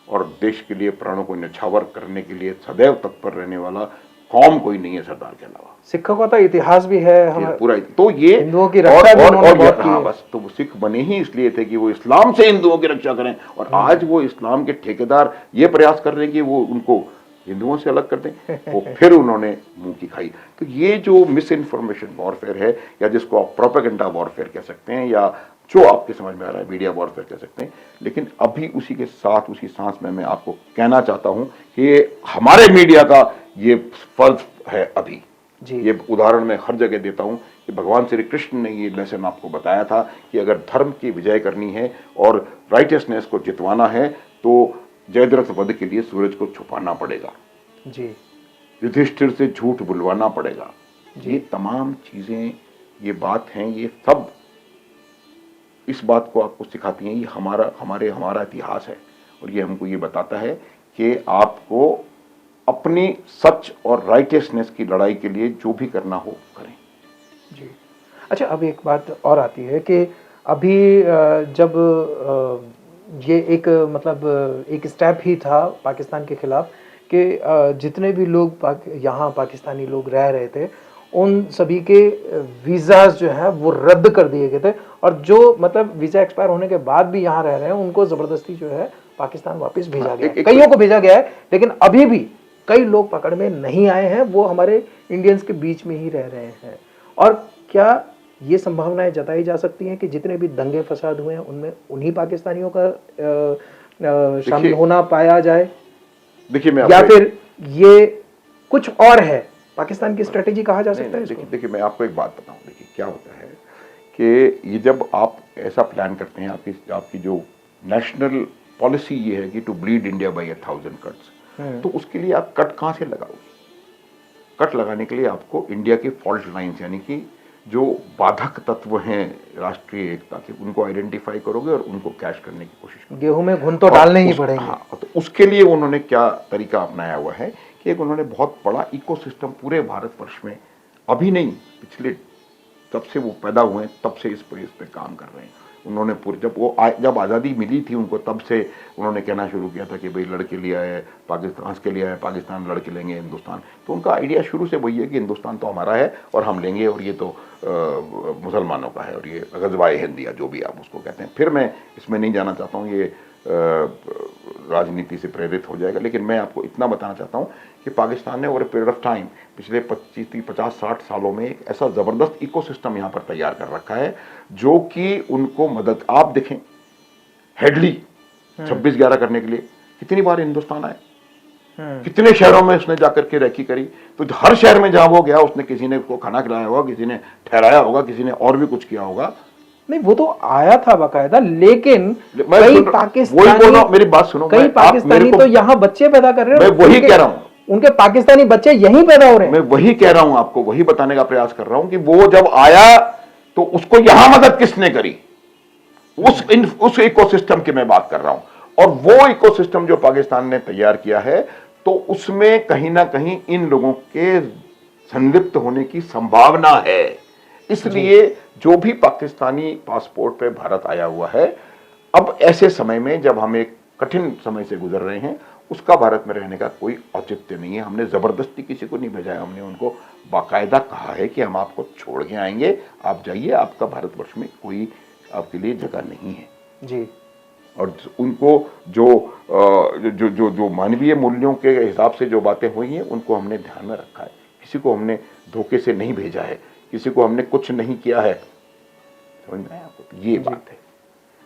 और देश के लिए प्राणों को न्यौछावर करने के लिए सदैव तत्पर रहने वाला कौम कोई नहीं है सरदार के अलावा। सिखों का तो इतिहास भी है पूरा, तो ये हिंदुओं की रक्षा भी उन्होंने बहुत की है। बस तो वो सिख बने ही इसलिए थे कि वो इस्लाम से हिंदुओं की रक्षा करें, और आज वो इस्लाम के ठेकेदार ये प्रयास कर रहे हैं कि वो उनको हिंदुओं से अलग कर दें, वो फिर उन्होंने मुंह की खाई। तो ये जो मिस इन्फॉर्मेशन वॉरफेयर है, या जिसको आप प्रोपेगेंडा वॉरफेयर कह सकते हैं, या जो आपके समझ में आ रहा है मीडिया वॉरफेयर कह सकते हैं, लेकिन अभी उसी के साथ उसी सांस में मैं आपको कहना चाहता हूं कि हमारे मीडिया का ये फर्ज है अभी। ये उदाहरण मैं हर जगह देता हूं कि भगवान श्री कृष्ण ने ये लेसन आपको बताया था कि अगर धर्म की विजय करनी है और राइटियसनेस को जितवाना है तो जयद्रथ वध के लिए सूरज को छुपाना पड़ेगा जी, युधिष्ठिर से झूठ बुलवाना पड़ेगा। ये तमाम चीजें, ये बात हैं, ये सब इस बात को आपको सिखाती हैं। ये हमारा इतिहास है और ये हमको ये बताता है कि आपको अपनी सच और राइटियसनेस की लड़ाई के लिए जो भी करना हो करें जी। अच्छा, अब एक बात और आती है कि अभी जब ये एक मतलब एक स्टेप ही था पाकिस्तान के खिलाफ कि जितने भी लोग यहाँ पाकिस्तानी लोग रह रहे थे उन सभी के वीज़ाज जो है वो रद्द कर दिए गए थे, और जो मतलब वीज़ा एक्सपायर होने के बाद भी यहाँ रह रहे हैं उनको ज़बरदस्ती जो है पाकिस्तान वापस भेजा गया है। कईयों को भेजा गया है, लेकिन अभी भी कई लोग पकड़ में नहीं आए हैं, वो हमारे इंडियंस के बीच में ही रह रहे हैं। और क्या ये संभावनाएं जताई जा सकती हैं कि जितने भी दंगे फसाद हुए हैं उनमें उन्हीं पाकिस्तानियों का शामिल होना पाया जाए? देखिए, या फिर ये कुछ और है, पाकिस्तान की स्ट्रेटेजी कहा जा सकता है इसको? देखिए, मैं आपको एक बात बताऊं। देखिए क्या होता है कि ये जब आप ऐसा प्लान करते हैं, आपकी जो नेशनल पॉलिसी ये है कि to bleed India by 1000 cuts, तो उसके लिए आप कट कहां से लगाओगे? कट लगाने के लिए आपको इंडिया के फॉल्ट लाइन्स, यानी कि जो बाधक तत्व हैं राष्ट्रीय एकता के, उनको आइडेंटिफाई करोगे और उनको कैश करने की कोशिश करोगे। गेहूं में घुन तो डालने ही पड़ेंगे। हाँ, तो उसके लिए उन्होंने क्या तरीका अपनाया हुआ है कि एक उन्होंने बहुत बड़ा इकोसिस्टम पूरे भारतवर्ष में, अभी नहीं, पिछले तब से वो पैदा हुए तब से इस पे काम कर रहे हैं। उन्होंने पूरे जब आज़ादी मिली थी उनको, तब से उन्होंने कहना शुरू किया था कि भाई लड़के लिए आए पाकिस्तान, के लिए आए पाकिस्तान, लड़के लेंगे हिंदुस्तान। तो उनका आइडिया शुरू से वही है कि हिंदुस्तान तो हमारा है और हम लेंगे, और ये तो मुसलमानों का है, और ये गज़वाए हिंदिया जो भी आप उसको कहते हैं। फिर मैं इसमें नहीं जाना चाहता हूँ, ये राजनीति से प्रेरित हो जाएगा, लेकिन मैं आपको इतना बताना चाहता हूँ कि पाकिस्तान ने over a period of time, पिछले 50-60 सालों में एक ऐसा ज़बरदस्त इकोसिस्टम यहाँ पर तैयार कर रखा है जो कि उनको मदद, आप देखें हेडली 26/11 करने के लिए कितनी बार हिंदुस्तान आए, कितने शहरों में उसने जाकर के रैकी करी। तो हर शहर में जहां वो गया उसने किसी ने उसको खाना खिलाया होगा, किसी ने ठहराया होगा, किसी ने और भी कुछ किया होगा। नहीं, वो तो आया था बाकायदा, लेकिन कई पाकिस्तानी, मेरी बात सुनो, कई पाकिस्तानी तो यहाँ बच्चे पैदा कर रहे हैं। मैं वही कह रहा हूँ, उनके पाकिस्तानी बच्चे यहीं पैदा हो रहे हैं। मैं वही कह रहा हूं, आपको वही बताने का प्रयास कर रहा हूं कि वो जब आया तो उसको यहां मदद किसने करी, उस इकोसिस्टम की मैं बात कर रहा हूं। और वो इकोसिस्टम जो पाकिस्तान ने तैयार किया है, तो उसमें कहीं ना कहीं इन लोगों के संलिप्त होने की संभावना है। इसलिए जो भी पाकिस्तानी पासपोर्ट पे भारत आया हुआ है, अब ऐसे समय में जब हम एक कठिन समय से गुजर रहे हैं, उसका भारत में रहने का कोई औचित्य नहीं है। हमने जबरदस्ती किसी को नहीं भेजा है, हमने उनको बाकायदा कहा है कि हम आपको छोड़ के आएंगे, आप जाइए, आपका भारतवर्ष में कोई आपके लिए जगह नहीं है जी। और उनको जो मानवीय मूल्यों के हिसाब से जो बातें हुई हैं उनको हमने ध्यान में रखा है। किसी को हमने धोखे से नहीं भेजा है, किसी को हमने कुछ नहीं किया है, समझ में आया आपको? ये बात है।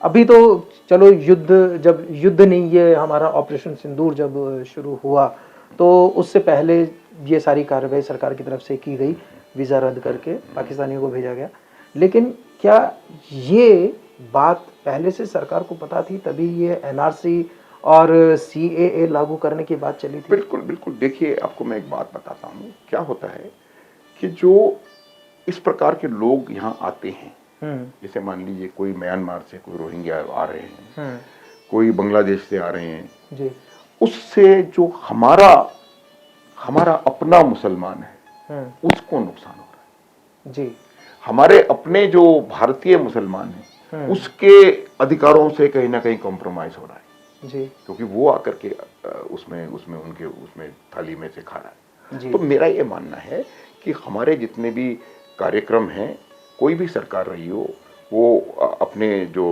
अभी तो चलो जब युद्ध नहीं, ये हमारा ऑपरेशन सिंदूर जब शुरू हुआ तो उससे पहले ये सारी कार्रवाई सरकार की तरफ से की गई, वीज़ा रद्द करके पाकिस्तानियों को भेजा गया। लेकिन क्या ये बात पहले से सरकार को पता थी, तभी ये एनआरसी और CAA लागू करने की बात चली थी? बिल्कुल बिल्कुल। देखिए, आपको मैं एक बात बताता हूँ, क्या होता है कि जो इस प्रकार के लोग यहाँ आते हैं, जैसे मान लीजिए कोई म्यांमार से, कोई रोहिंग्या आ रहे हैं, कोई बांग्लादेश से आ रहे हैं जी, उससे जो हमारा अपना मुसलमान है उसको नुकसान हो रहा है जी। हमारे अपने जो भारतीय मुसलमान हैं उसके अधिकारों से कहीं ना कहीं कॉम्प्रोमाइज हो रहा है जी, क्योंकि वो आकर के उसमें थाली में से खा रहा है। तो मेरा ये मानना है कि हमारे जितने भी कार्यक्रम हैं, कोई भी सरकार रही हो, वो अपने जो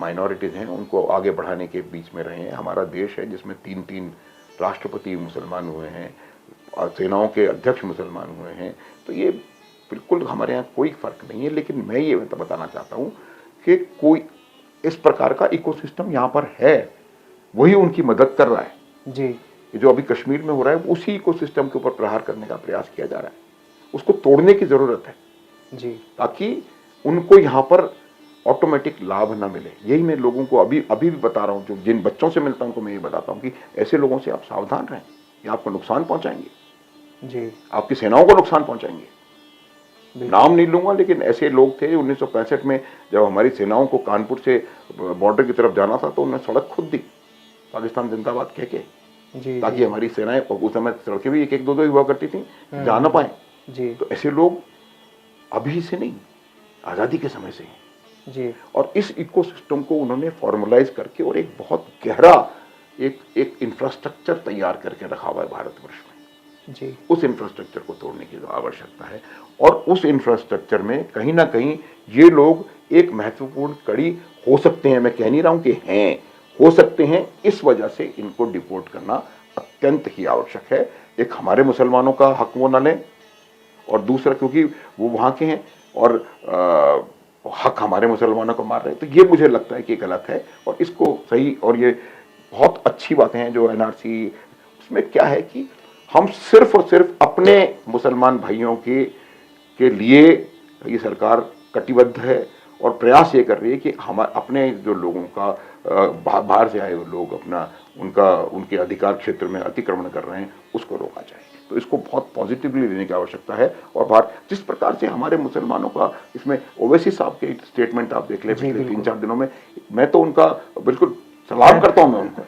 माइनॉरिटीज़ हैं उनको आगे बढ़ाने के बीच में रहे हैं। हमारा देश है जिसमें 3-3 राष्ट्रपति मुसलमान हुए हैं, सेनाओं के अध्यक्ष मुसलमान हुए हैं, तो ये बिल्कुल हमारे यहाँ कोई फर्क नहीं है। लेकिन मैं ये बताना चाहता हूँ कि कोई इस प्रकार का इकोसिस्टम यहाँ पर है, वही उनकी मदद कर रहा है जी। ये जो अभी कश्मीर में हो रहा है, उसी इकोसिस्टम के ऊपर प्रहार करने का प्रयास किया जा रहा है, उसको तोड़ने की जरूरत है जी, ताकि उनको यहाँ पर ऑटोमेटिक लाभ ना मिले। यही मैं लोगों को अभी भी बता रहा हूँ, जो जिन बच्चों से मिलता हूँ उनको मैं ये बताता हूँ कि ऐसे लोगों से आप सावधान रहें, ये आपको नुकसान पहुंचाएंगे जी, आपकी सेनाओं को नुकसान पहुंचाएंगे। नाम नहीं लूंगा, लेकिन ऐसे लोग थे 1965 में जब हमारी सेनाओं को कानपुर से बॉर्डर की तरफ जाना था तो उन्होंने सड़क खुद दी, पाकिस्तान जिंदाबाद कह के, ताकि हमारी सेनाएं, उस समय सड़कें भी एक दो हुआ करती थी, जा ना पाए जी। तो ऐसे लोग अभी से नहीं, आजादी के समय से ही जी। और इस इकोसिस्टम को उन्होंने फॉर्मलाइज करके और एक बहुत गहरा एक इंफ्रास्ट्रक्चर तैयार करके रखा हुआ है भारतवर्ष में जी। उस इंफ्रास्ट्रक्चर को तोड़ने की आवश्यकता है और उस इंफ्रास्ट्रक्चर में कहीं ना कहीं ये लोग एक महत्वपूर्ण कड़ी हो सकते हैं। मैं कह नहीं रहा हूं कि हैं, हो सकते हैं, इस वजह से इनको डिपोर्ट करना अत्यंत ही आवश्यक है। एक हमारे मुसलमानों का हक वो न लें और दूसरा क्योंकि वो वहां के हैं और हक हमारे मुसलमानों को मार रहे हैं, तो ये मुझे लगता है कि गलत है और इसको सही, और ये बहुत अच्छी बातें हैं जो एनआरसी, उसमें क्या है कि हम सिर्फ और सिर्फ अपने मुसलमान भाइयों के लिए ये सरकार कटिबद्ध है और प्रयास ये कर रही है कि हम अपने जो लोगों का बाहर से आए हुए लोग अपना उनके अधिकार क्षेत्र में अतिक्रमण कर रहे हैं उसको रोका जाए। तो इसको बहुत पॉजिटिवली लेने की आवश्यकता है और बाहर जिस प्रकार से हमारे मुसलमानों का, इसमें ओवैसी साहब के स्टेटमेंट आप देख लें पिछले 3-4 दिनों में, मैं तो उनका बिल्कुल सलाम करता हूं मैं उनको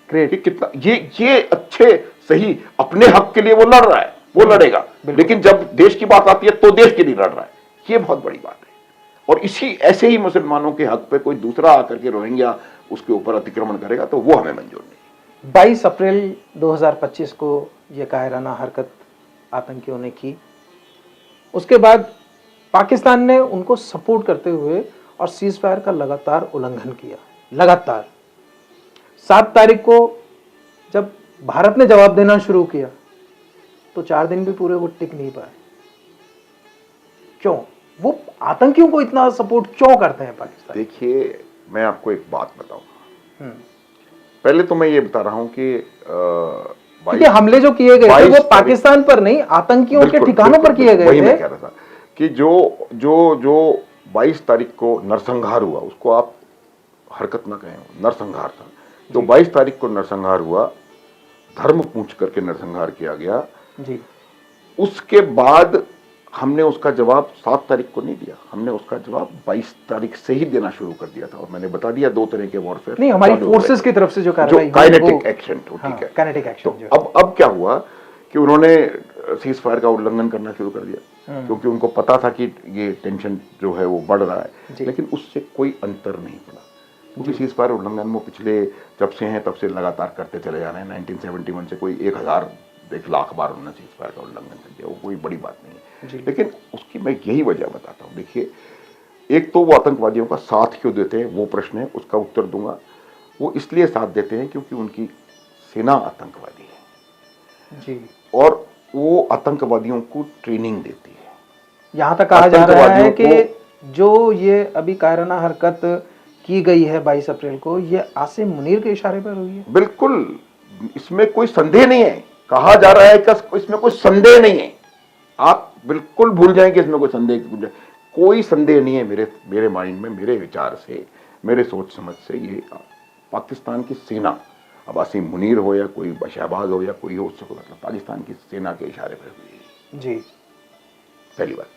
ग्रेट। कि कितना ये अच्छे सही अपने हक के लिए वो लड़ रहा है, वो लड़ेगा, लेकिन जब देश की बात आती है तो देश के लिए लड़ रहा है, ये बहुत बड़ी बात है। और इसी ऐसे ही मुसलमानों के हक पे कोई दूसरा आकर के रोहिंग्या उसके ऊपर अतिक्रमण करेगा तो वो हमें मंजूर नहीं। 22 अप्रैल 2025 को यह कायराना हरकत आतंकियों ने की, उसके बाद पाकिस्तान ने उनको सपोर्ट करते हुए और सीज फायर का लगातार उल्लंघन किया, लगातार। 7 तारीख को जब भारत ने जवाब देना शुरू किया तो 4 दिन भी पूरे वो टिक नहीं पाए। क्यों? वो आतंकियों को इतना सपोर्ट क्यों करते हैं पाकिस्तान? देखिए, मैं आपको एक बात बताऊंगा। पहले तो मैं ये बता रहा हूं कि हमले जो किए गए थे वो पाकिस्तान पर नहीं, आतंकियों के ठिकानों पर किए गए थे। वही मैं कह रहा था कि जो 22 तारीख को नरसंहार हुआ, उसको आप हरकत ना कहें, नरसंहार था। जो 22 तारीख को नरसंहार हुआ, धर्म पूछ करके नरसंहार किया गया जी। उसके बाद हमने उसका जवाब 7 तारीख को नहीं दिया, हमने उसका जवाब 22 तारीख से ही देना शुरू कर दिया था। और मैंने बता दिया 2 तरह के वॉरफेयर नहीं, हमारी फोर्सेस की तरफ से जो कार्रवाई, काइनेटिक एक्शन, ठीक है, काइनेटिक एक्शन। तो अब क्या हुआ कि उन्होंने सीज फायर का उल्लंघन करना शुरू कर दिया क्योंकि उनको पता था कि ये टेंशन जो है वो बढ़ रहा है, लेकिन उससे कोई अंतर नहीं पड़ा क्योंकि सीज फायर उल्लंघन वो पिछले जब से हैं तब से लगातार करते चले जा रहे हैं। 1971 से कोई 1 लाख बार उन्होंने सीज फायर का उल्लंघन कर दिया, वो कोई बड़ी बात नहीं है। लेकिन उसकी मैं यही वजह बताता हूँ। देखिए, एक तो वो आतंकवादियों का साथ क्यों देते हैं, वो प्रश्न है, उसका उत्तर दूंगा। वो इसलिए साथ देते हैं क्योंकि उनकी सेना आतंकवादी है जी, और वो आतंकवादियों को ट्रेनिंग देती है। यहां तक कहा जा रहा है कि जो ये अभी कायराना हरकत की गई है 22 अप्रैल को, ये आसिम मुनीर के इशारे पर हुई है। बिल्कुल, इसमें कोई संदेह नहीं है। कहा जा रहा है कि इसमें कोई संदेह नहीं है, आप बिल्कुल भूल जाएं कि इसमें कोई संदेह, कोई संदेह नहीं है मेरे माइंड में, मेरे विचार से, मेरे सोच समझ से। ये पाकिस्तान की सेना, अब आसिम मुनीर हो या कोई शहबाज हो या कोई हो, उससे कोई मतलब, पाकिस्तान की सेना के इशारे पर हुई जी, पहली बात।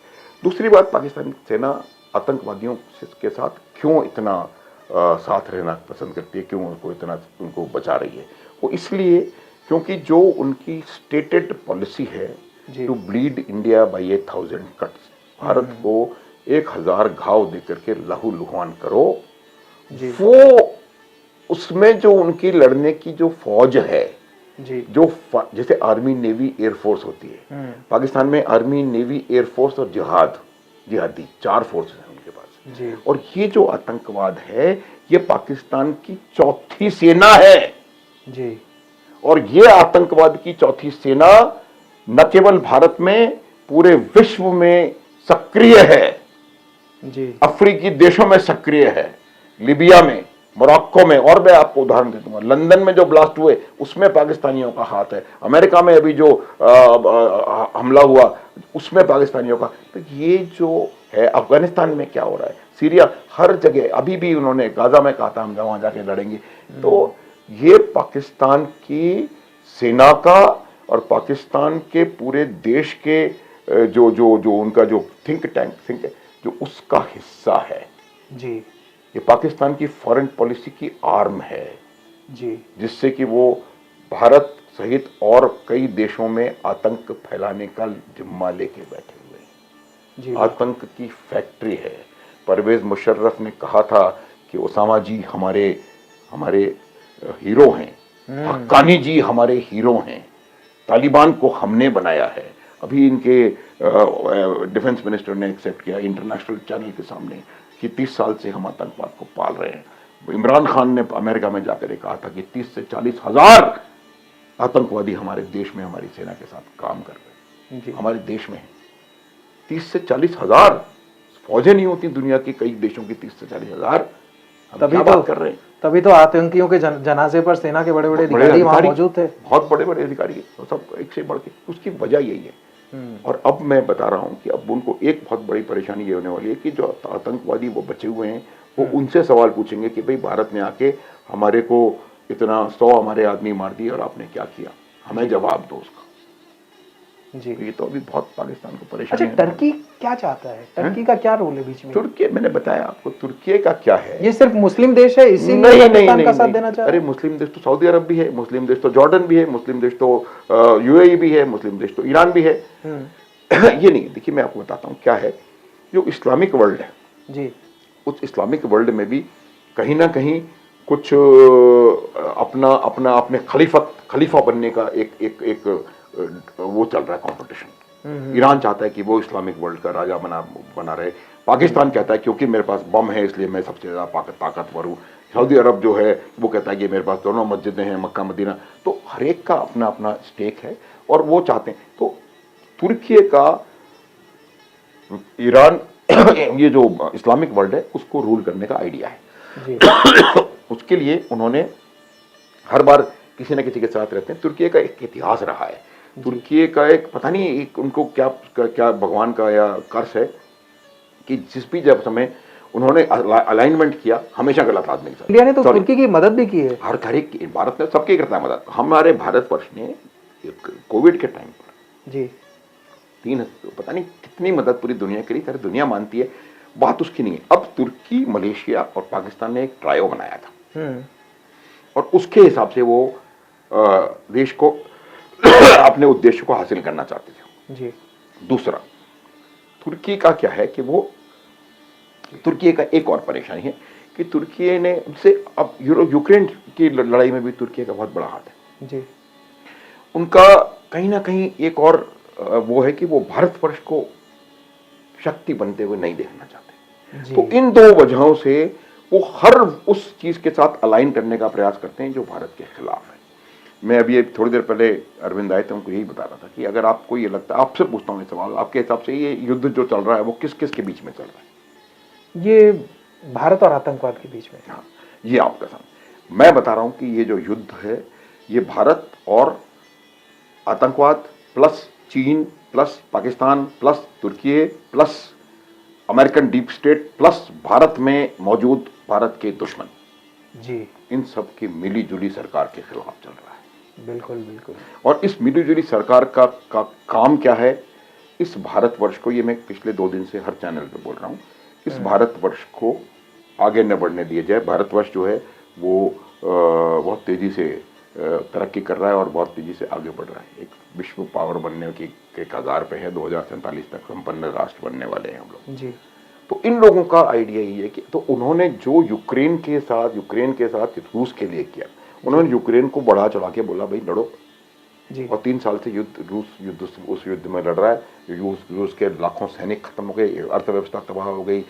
दूसरी बात, पाकिस्तान की सेना आतंकवादियों के साथ क्यों इतना साथ रहना पसंद करती है, क्यों उनको बचा रही है? वो इसलिए क्योंकि जो उनकी स्टेटेड पॉलिसी है to bleed India by 1000 cuts, Bharat को 1000 घाव देकर के लहू लुहान करो, वो उसमें जो उनकी लड़ने की जो फौज है जी, जो जैसे आर्मी, नेवी, एयरफोर्स होती है, पाकिस्तान में आर्मी, नेवी, एयरफोर्स और जिहादी 4 फोर्सेस हैं उनके पास जी। और ये जो आतंकवाद है, ये पाकिस्तान की चौथी सेना है जी, और ये आतंकवाद की चौथी सेना न केवल भारत में, पूरे विश्व में सक्रिय है जी। अफ्रीकी देशों में सक्रिय है, लीबिया में, मोरक्को में, और मैं आपको उदाहरण दे दूंगा, लंदन में जो ब्लास्ट हुए उसमें पाकिस्तानियों का हाथ है, अमेरिका में अभी जो हमला हुआ उसमें पाकिस्तानियों का। तो ये जो है, अफगानिस्तान में क्या हो रहा है, सीरिया, हर जगह, अभी भी उन्होंने गाजा में कहा था हम वहां जाके लड़ेंगे। तो ये पाकिस्तान की सेना का और पाकिस्तान के पूरे देश के जो जो जो उनका जो थिंक टैंक जो उसका हिस्सा है जी। ये पाकिस्तान की फॉरेन पॉलिसी की आर्म है जी। जिससे कि वो भारत सहित और कई देशों में आतंक फैलाने का जिम्मा लेके बैठे हुए हैं। जी। आतंक की फैक्ट्री है। परवेज मुशर्रफ ने कहा था कि ओसामा जी हमारे हमारे हीरो हैं, हक्कानी जी हमारे हीरो हैं, तालिबान को हमने बनाया है। अभी इनके डिफेंस मिनिस्टर ने एक्सेप्ट किया इंटरनेशनल चैनल के सामने कि 30 साल से हम आतंकवाद को पाल रहे हैं। इमरान खान ने अमेरिका में जाकर कहा था कि 30 से 40 हजार आतंकवादी हमारे देश में हमारी सेना के साथ काम कर रहे हैं, हमारे देश में है। 30 से 40 हजार फौजें नहीं होती दुनिया की कई देशों की, 30 से 40 हजार। तभी तो बात कर रहे हैं। तभी तो आतंकियों के जनाजे पर सेना के बड़े बड़े अधिकारी वहां मौजूद थे, बहुत बड़े बड़े अधिकारी, तो सब एक से बढ़ के। उसकी वजह यही है। और अब मैं बता रहा हूं कि अब उनको एक बहुत बड़ी परेशानी ये होने वाली है कि जो आतंकवादी वो बचे हुए हैं वो उनसे सवाल पूछेंगे कि भाई भारत में आके हमारे को इतना 100 हमारे आदमी मार दिए और आपने क्या किया, हमें जवाब दो उसका। जी। ये तो अभी बहुत पाकिस्तान को परेशानी है। टर्की क्या चाहता है? टर्की का क्या रोल है बीच में? तुर्की, मैंने बताया आपको तुर्की का क्या है। ये सिर्फ मुस्लिम देश है इसीलिए पाकिस्तान का साथ देना चाह रहा है? अरे मुस्लिम देश तो सऊदी अरब भी है, मुस्लिम देश तो जॉर्डन भी है, मुस्लिम देश तो यूएई भी है, मुस्लिम देश तो ईरान भी है। ये नहीं, देखिए मैं आपको बताता हूँ क्या है। जो इस्लामिक वर्ल्ड है जी, उस इस्लामिक वर्ल्ड में भी कहीं ना कहीं कुछ अपना अपना अपने खलीफा बनने का एक वो चल रहा है कंपटीशन। ईरान चाहता है कि वो इस्लामिक वर्ल्ड का राजा बना रहे। पाकिस्तान कहता है क्योंकि मेरे पास बम है इसलिए मैं सबसे ज्यादा ताकतवर हूँ। सऊदी अरब जो है वो कहता है कि मेरे पास दोनों मस्जिदें हैं, मक्का मदीना। तो हर एक का अपना अपना स्टेक है और वो चाहते हैं। तो तुर्की का ईरान ये जो इस्लामिक वर्ल्ड है उसको रूल करने का आइडिया है। उसके लिए उन्होंने हर बार किसी न किसी के साथ रहते हैं। तुर्की का एक इतिहास रहा है, तुर्की का एक पता नहीं एक उनको क्या भगवान का या कर्स है कि जिस भी जब समय उन्होंने अलाइनमेंट किया हमेशा गलत आदमी के साथ। इंडिया ने तो तुर्की की मदद भी की है। हर एक भारत ने सबके करता है मदद। हमारे भारतवर्ष ने कोविड के टाइम पर जी पता नहीं कितनी मदद पूरी दुनिया करी, सारी दुनिया मानती है, बात उसकी नहीं है। अब तुर्की, मलेशिया और पाकिस्तान ने एक ट्रायो बनाया था और उसके हिसाब से वो देश को अपने उद्देश्य को हासिल करना चाहते थे। जी। दूसरा, तुर्की का क्या है कि वो तुर्की का एक और परेशानी है कि तुर्की ने से अब यूक्रेन की लड़ाई में भी तुर्की का बहुत बड़ा हाथ है। जी। उनका कहीं ना कहीं एक और वो है कि वो भारतवर्ष को शक्ति बनते हुए नहीं देखना चाहते। तो इन दो वजहों से वो हर उस चीज के साथ अलाइन करने का प्रयास करते हैं जो भारत के खिलाफ है। मैं अभी थोड़ी देर पहले अरविंद आए थे, उनको यही बता रहा था कि अगर आपको ये लगता है, आपसे पूछता हूँ ये सवाल, आपके हिसाब से ये युद्ध जो चल रहा है वो किस किस के बीच में चल रहा है? ये भारत और आतंकवाद के बीच में। हाँ, ये आपका सामने मैं बता रहा हूं कि ये जो युद्ध है ये भारत और आतंकवाद प्लस चीन प्लस पाकिस्तान प्लस तुर्की plus American deep state plus Bharat में मौजूद भारत के दुश्मन जी, इन सब की मिली जुली सरकार के खिलाफ चल रहा है। बिल्कुल बिल्कुल। और इस मिली जुली सरकार का काम क्या है? इस भारतवर्ष को, ये मैं पिछले 2 दिन से हर चैनल पे बोल रहा हूं, इस भारतवर्ष को आगे न बढ़ने दिया जाए। भारतवर्ष जो है वो बहुत तेजी से तरक्की कर रहा है और बहुत तेजी से आगे बढ़ रहा है। एक विश्व पावर बनने के कगार पे है। 2047 तक संपन्न राष्ट्र बनने वाले हैं हम लोग जी। तो इन लोगों का आइडिया ये है कि तो उन्होंने जो यूक्रेन के साथ रूस के लिए किया, उन्होंने यूक्रेन को बढ़ा चढ़ा के बोला भाई लड़ो जी। और 3 साल से रूस उस युद्ध में लड़ रहा है। रूस के लाखों सैनिक खत्म हो गए, अर्थव्यवस्था तबाह हो गई,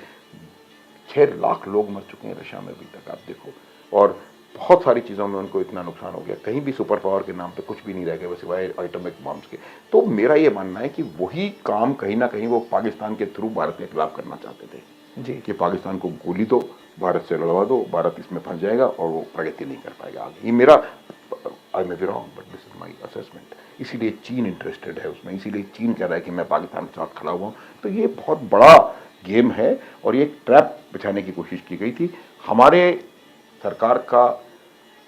6 लाख लोग मर चुके हैं रशिया में अभी तक, आप देखो। और बहुत सारी चीज़ों में उनको इतना नुकसान हो गया, कहीं भी सुपर पावर के नाम पे कुछ भी नहीं रह गया सिवाय एटॉमिक बॉम्ब्स के। तो मेरा ये मानना है कि वही काम कहीं ना कहीं वो पाकिस्तान के थ्रू भारत के खिलाफ करना चाहते थे जी। कि पाकिस्तान को गोली दो, भारत से लड़वा दो, भारत इसमें फंस जाएगा और वो प्रगति नहीं कर पाएगा आगे। ये मेरा, I may be wrong but this is my assessment. इसीलिए चीन इंटरेस्टेड है उसमें, इसीलिए चीन कह रहा है कि मैं पाकिस्तान के साथ खड़ा हुआ हूँ। तो ये बहुत बड़ा गेम है और ये ट्रैप बिछाने की कोशिश की गई थी। हमारे सरकार का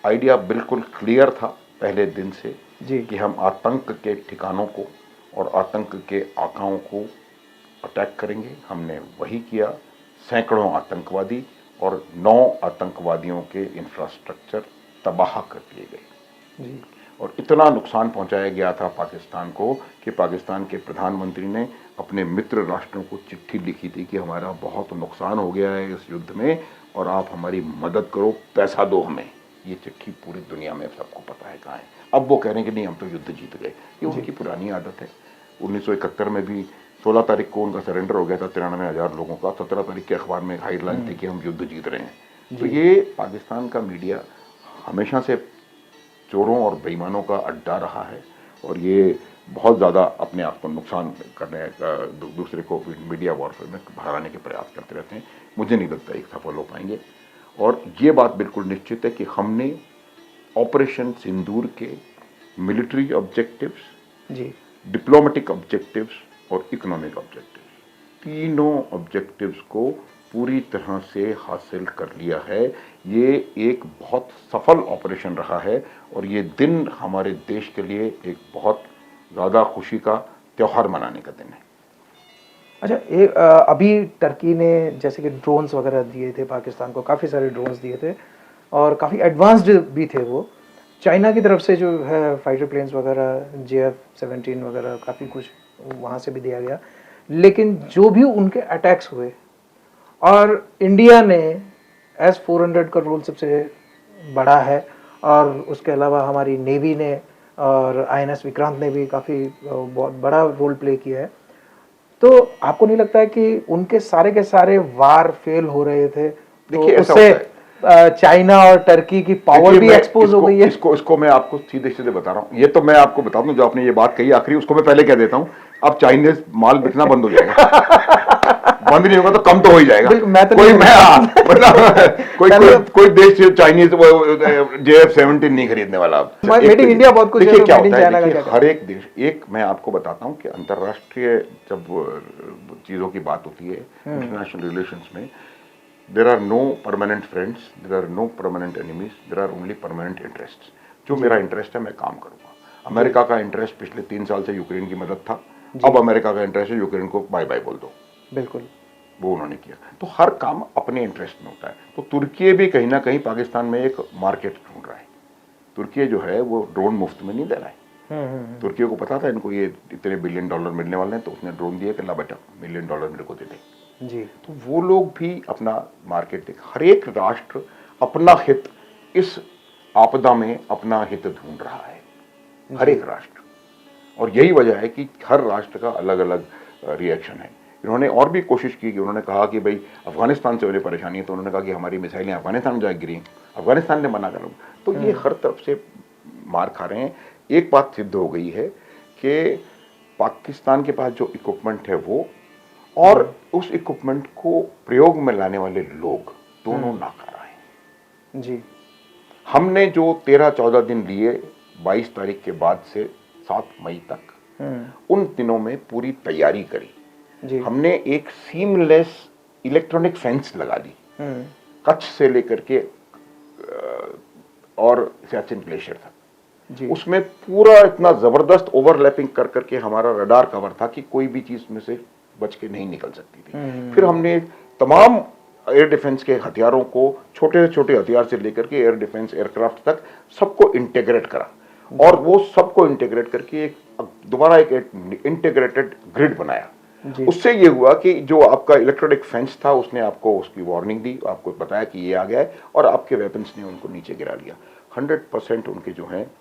आइडिया बिल्कुल क्लियर था पहले दिन से जी। कि हम आतंक के ठिकानों को और आतंक के आकाओं को अटैक करेंगे। हमने वही किया। सैकड़ों आतंकवादी और 9 आतंकवादियों के इंफ्रास्ट्रक्चर तबाह कर दिए गए जी। और इतना नुकसान पहुंचाया गया था पाकिस्तान को कि पाकिस्तान के प्रधानमंत्री ने अपने मित्र राष्ट्रों को चिट्ठी लिखी थी कि हमारा बहुत नुकसान हो गया है इस युद्ध में और आप हमारी मदद करो, पैसा दो हमें। ये चिट्ठी पूरी दुनिया में सबको पता है कहाँ है। अब वो कह रहे हैं कि नहीं हम तो युद्ध जीत गए। ये उनकी पुरानी आदत है। 1971 में भी 16 तारीख को उनका सरेंडर हो गया था 93,000 लोगों का। 17 तारीख के अखबार में हेडलाइन थी कि हम युद्ध जीत रहे हैं। तो ये पाकिस्तान का मीडिया हमेशा से चोरों और बेईमानों का अड्डा रहा है और ये बहुत ज़्यादा अपने आप को नुकसान करने का दूसरे को मीडिया वॉरफेयर में हराने के प्रयास करते रहते हैं। मुझे नहीं लगता एक सफल हो पाएंगे और ये बात बिल्कुल निश्चित है कि हमने ऑपरेशन सिंदूर के मिलिट्री ऑब्जेक्टिव्स, जी। डिप्लोमेटिक ऑब्जेक्टिव्स और इकोनॉमिक ऑब्जेक्टिव्स, तीनों ऑब्जेक्टिव्स को पूरी तरह से हासिल कर लिया है। ये एक बहुत सफल ऑपरेशन रहा है और ये दिन हमारे देश के लिए एक बहुत ज़्यादा खुशी का त्यौहार मनाने का दिन है। अच्छा, अभी टर्की ने जैसे कि ड्रोन्स वगैरह दिए थे पाकिस्तान को, काफ़ी सारे ड्रोन्स दिए थे और काफ़ी एडवांस्ड भी थे वो। चाइना की तरफ से जो है फाइटर प्लेन्स वगैरह JF-17 वगैरह काफ़ी कुछ वहाँ से भी दिया गया। लेकिन जो भी उनके अटैक्स हुए और इंडिया ने S-400 का रोल सबसे बड़ा है और उसके अलावा हमारी नेवी ने और INS विक्रांत ने भी काफ़ी बहुत बड़ा रोल प्ले किया है। तो आपको नहीं लगता है कि उनके सारे के सारे वार फेल हो रहे थे? तो उससे चाइना और टर्की की पावर भी एक्सपोज हो गई है। इसको मैं आपको सीधे सीधे बता रहा हूँ। ये तो मैं आपको बता दूं, जो आपने ये बात कही आखिरी, उसको मैं पहले कह देता हूँ। अब चाइनीज माल बिकना बंद हो जाएगा। बंद नहीं होगा तो कम तो हो ही जाएगा। मैं तो कोई मतलब कोई देश चाइनीज JF-17 नहीं खरीदने वाला। मेड इन इंडिया बहुत कुछ देखिए क्या होता है, हर एक देश, एक मैं आपको बताता हूँ कि अंतरराष्ट्रीय जब चीजों की बात होती है इंटरनेशनल रिलेशंस में, there are no permanent friends, there are no permanent enemies, there are only permanent interests। जो मेरा इंटरेस्ट है मैं काम करूंगा। अमेरिका का इंटरेस्ट पिछले 3 साल से यूक्रेन की मदद था। अब अमेरिका का इंटरेस्ट है यूक्रेन को बाय बाय बोल दो। बिल्कुल, वो उन्होंने किया। तो हर काम अपने इंटरेस्ट में होता है। तो तुर्की भी कहीं ना कहीं पाकिस्तान में एक मार्केट ढूंढ रहा है। तुर्की जो है वो ड्रोन मुफ्त में नहीं दे रहा है। तुर्की को पता था इनको ये इतने $1 बिलियन मिलने वाले हैं, तो उसने ड्रोन दिया कि ला बेटा $1 मिलियन मेरे को दे दे जी। तो वो लोग भी अपना मार्केट देख, हर एक राष्ट्र अपना हित इस आपदा में अपना हित ढूंढ रहा है, हर एक राष्ट्र। और यही वजह है कि हर राष्ट्र का अलग अलग रिएक्शन है। इन्होंने और भी कोशिश की कि उन्होंने कहा कि भाई अफगानिस्तान से बड़ी परेशानी है, तो उन्होंने कहा कि हमारी मिसाइलें अफगानिस्तान में जाकर गिरी, अफगानिस्तान ने मना कर। तो ये हर तरफ से मार खा रहे हैं। एक बात सिद्ध हो गई है कि पाकिस्तान के पास जो इक्विपमेंट है वो और उस इक्विपमेंट को प्रयोग में लाने वाले लोग दोनों नाकारा हैं। जी। हमने जो 13-14 दिन लिए 22 तारीख के बाद से 7 मई तक, उन दिनों में पूरी तैयारी करी जी। हमने एक सीमलेस इलेक्ट्रॉनिक फेंस लगा दी कच्छ से लेकर के और सियाचिन ग्लेशियर तक। उसमें पूरा इतना जबरदस्त ओवरलैपिंग कर करके हमारा रडार कवर था कि कोई भी चीज में से बच के नहीं निकल सकती थी। फिर हमने तमाम एयर डिफेंस के हथियारों को, छोटे से छोटे हथियार से लेकर के एयर डिफेंस एयरक्राफ्ट तक, सबको इंटीग्रेट करा और वो सबको इंटीग्रेट करके दोबारा एक इंटीग्रेटेड ग्रिड बनाया। उससे ये हुआ कि जो आपका इलेक्ट्रॉनिक फेंस था उसने आपको उसकी वार्निंग दी, आपको बताया कि ये आ गया है और आपके वेपन्स ने उनको नीचे गिरा लिया। 100% उनके जो हैं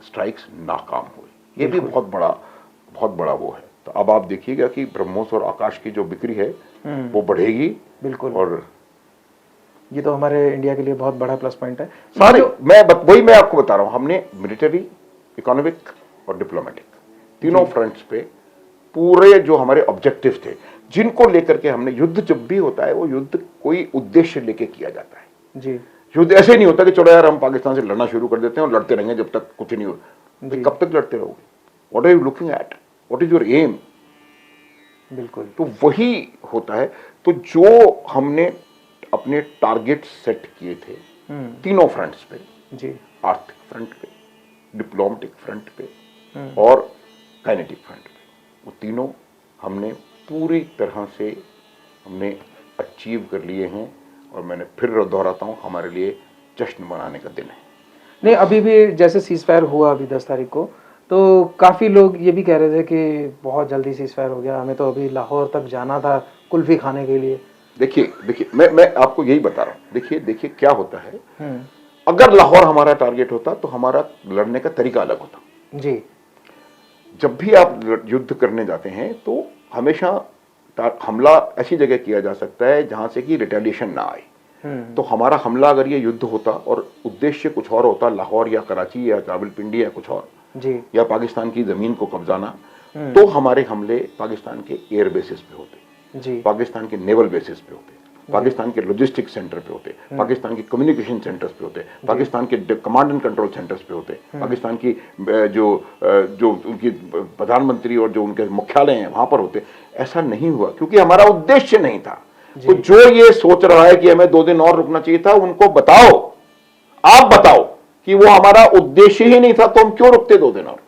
स्ट्राइक्स नाकाम हुए। ये भी बहुत बड़ा वो है। तो अब आप देखिएगा कि ब्रह्मोस और आकाश की जो बिक्री है वो बढ़ेगी। बिल्कुल। और ये तो हमारे इंडिया के लिए बहुत बड़ा प्लस पॉइंट है। सारे वही मैं आपको बता रहा हूँ, हमने मिलिट्री, इकोनॉमिक और डिप्लोमेटिक तीनों फ्रंट्स पे पूरे जो हमारे ऑब्जेक्टिव थे, जिनको लेकर के हमने, युद्ध जब भी होता है वो युद्ध कोई उद्देश्य लेके किया जाता है जी। युद्ध ऐसे नहीं होता कि चलो यार हम पाकिस्तान से लड़ना शुरू कर देते हैं और लड़ते रहेंगे जब तक कुछ नहीं हो। कब तक लड़ते रहोगे? What are you looking at, what is your aim? बिल्कुल। तो वही होता है। तो जो हमने अपने टारगेट सेट किए थे तीनों फ्रंट्स पे जी, आर्थिक फ्रंट पे, डिप्लोमेटिक फ्रंट पे और काइनेटिक फ्रंट पे, वो तीनों हमने पूरी तरह से हमने अचीव कर लिए हैं। और मैंने फिर दोहराता हूँ, हमारे लिए जश्न मनाने का दिन है। नहीं, अभी भी जैसे सीज फायर हुआ अभी 10 तारीख को, तो काफ़ी लोग ये भी कह रहे थे कि बहुत जल्दी सीज फायर हो गया, हमें तो अभी लाहौर तक जाना था कुल्फी खाने के लिए। देखिए मैं आपको यही बता रहा हूँ। देखिए क्या होता है, अगर लाहौर हमारा टारगेट होता तो हमारा लड़ने का तरीका अलग होता जी। जब भी आप युद्ध करने जाते हैं तो हमेशा हमला ऐसी जगह किया जा सकता है जहां से कि रिटेलिएशन ना आए। तो हमारा हमला अगर ये युद्ध होता और उद्देश्य कुछ और होता, लाहौर या कराची या रावलपिंडी या कुछ और जी, या पाकिस्तान की जमीन को कब्जाना, तो हमारे हमले पाकिस्तान के एयर बेसिस पे होते जी, पाकिस्तान के नेवल बेसिस पे होते, पाकिस्तान के लॉजिस्टिक सेंटर पे होते, पाकिस्तान के कम्युनिकेशन सेंटर्स पे होते, पाकिस्तान के कमांड एंड कंट्रोल सेंटर्स पे होते, पाकिस्तान की जो उनकी प्रधानमंत्री और जो उनके मुख्यालय हैं वहां पर होते। ऐसा नहीं हुआ क्योंकि हमारा उद्देश्य नहीं था। तो जो ये सोच रहा है कि हमें 2 दिन और रुकना चाहिए था, उनको बताओ, आप बताओ कि वो हमारा उद्देश्य ही नहीं था, तो हम क्यों रुकते 2 दिन और?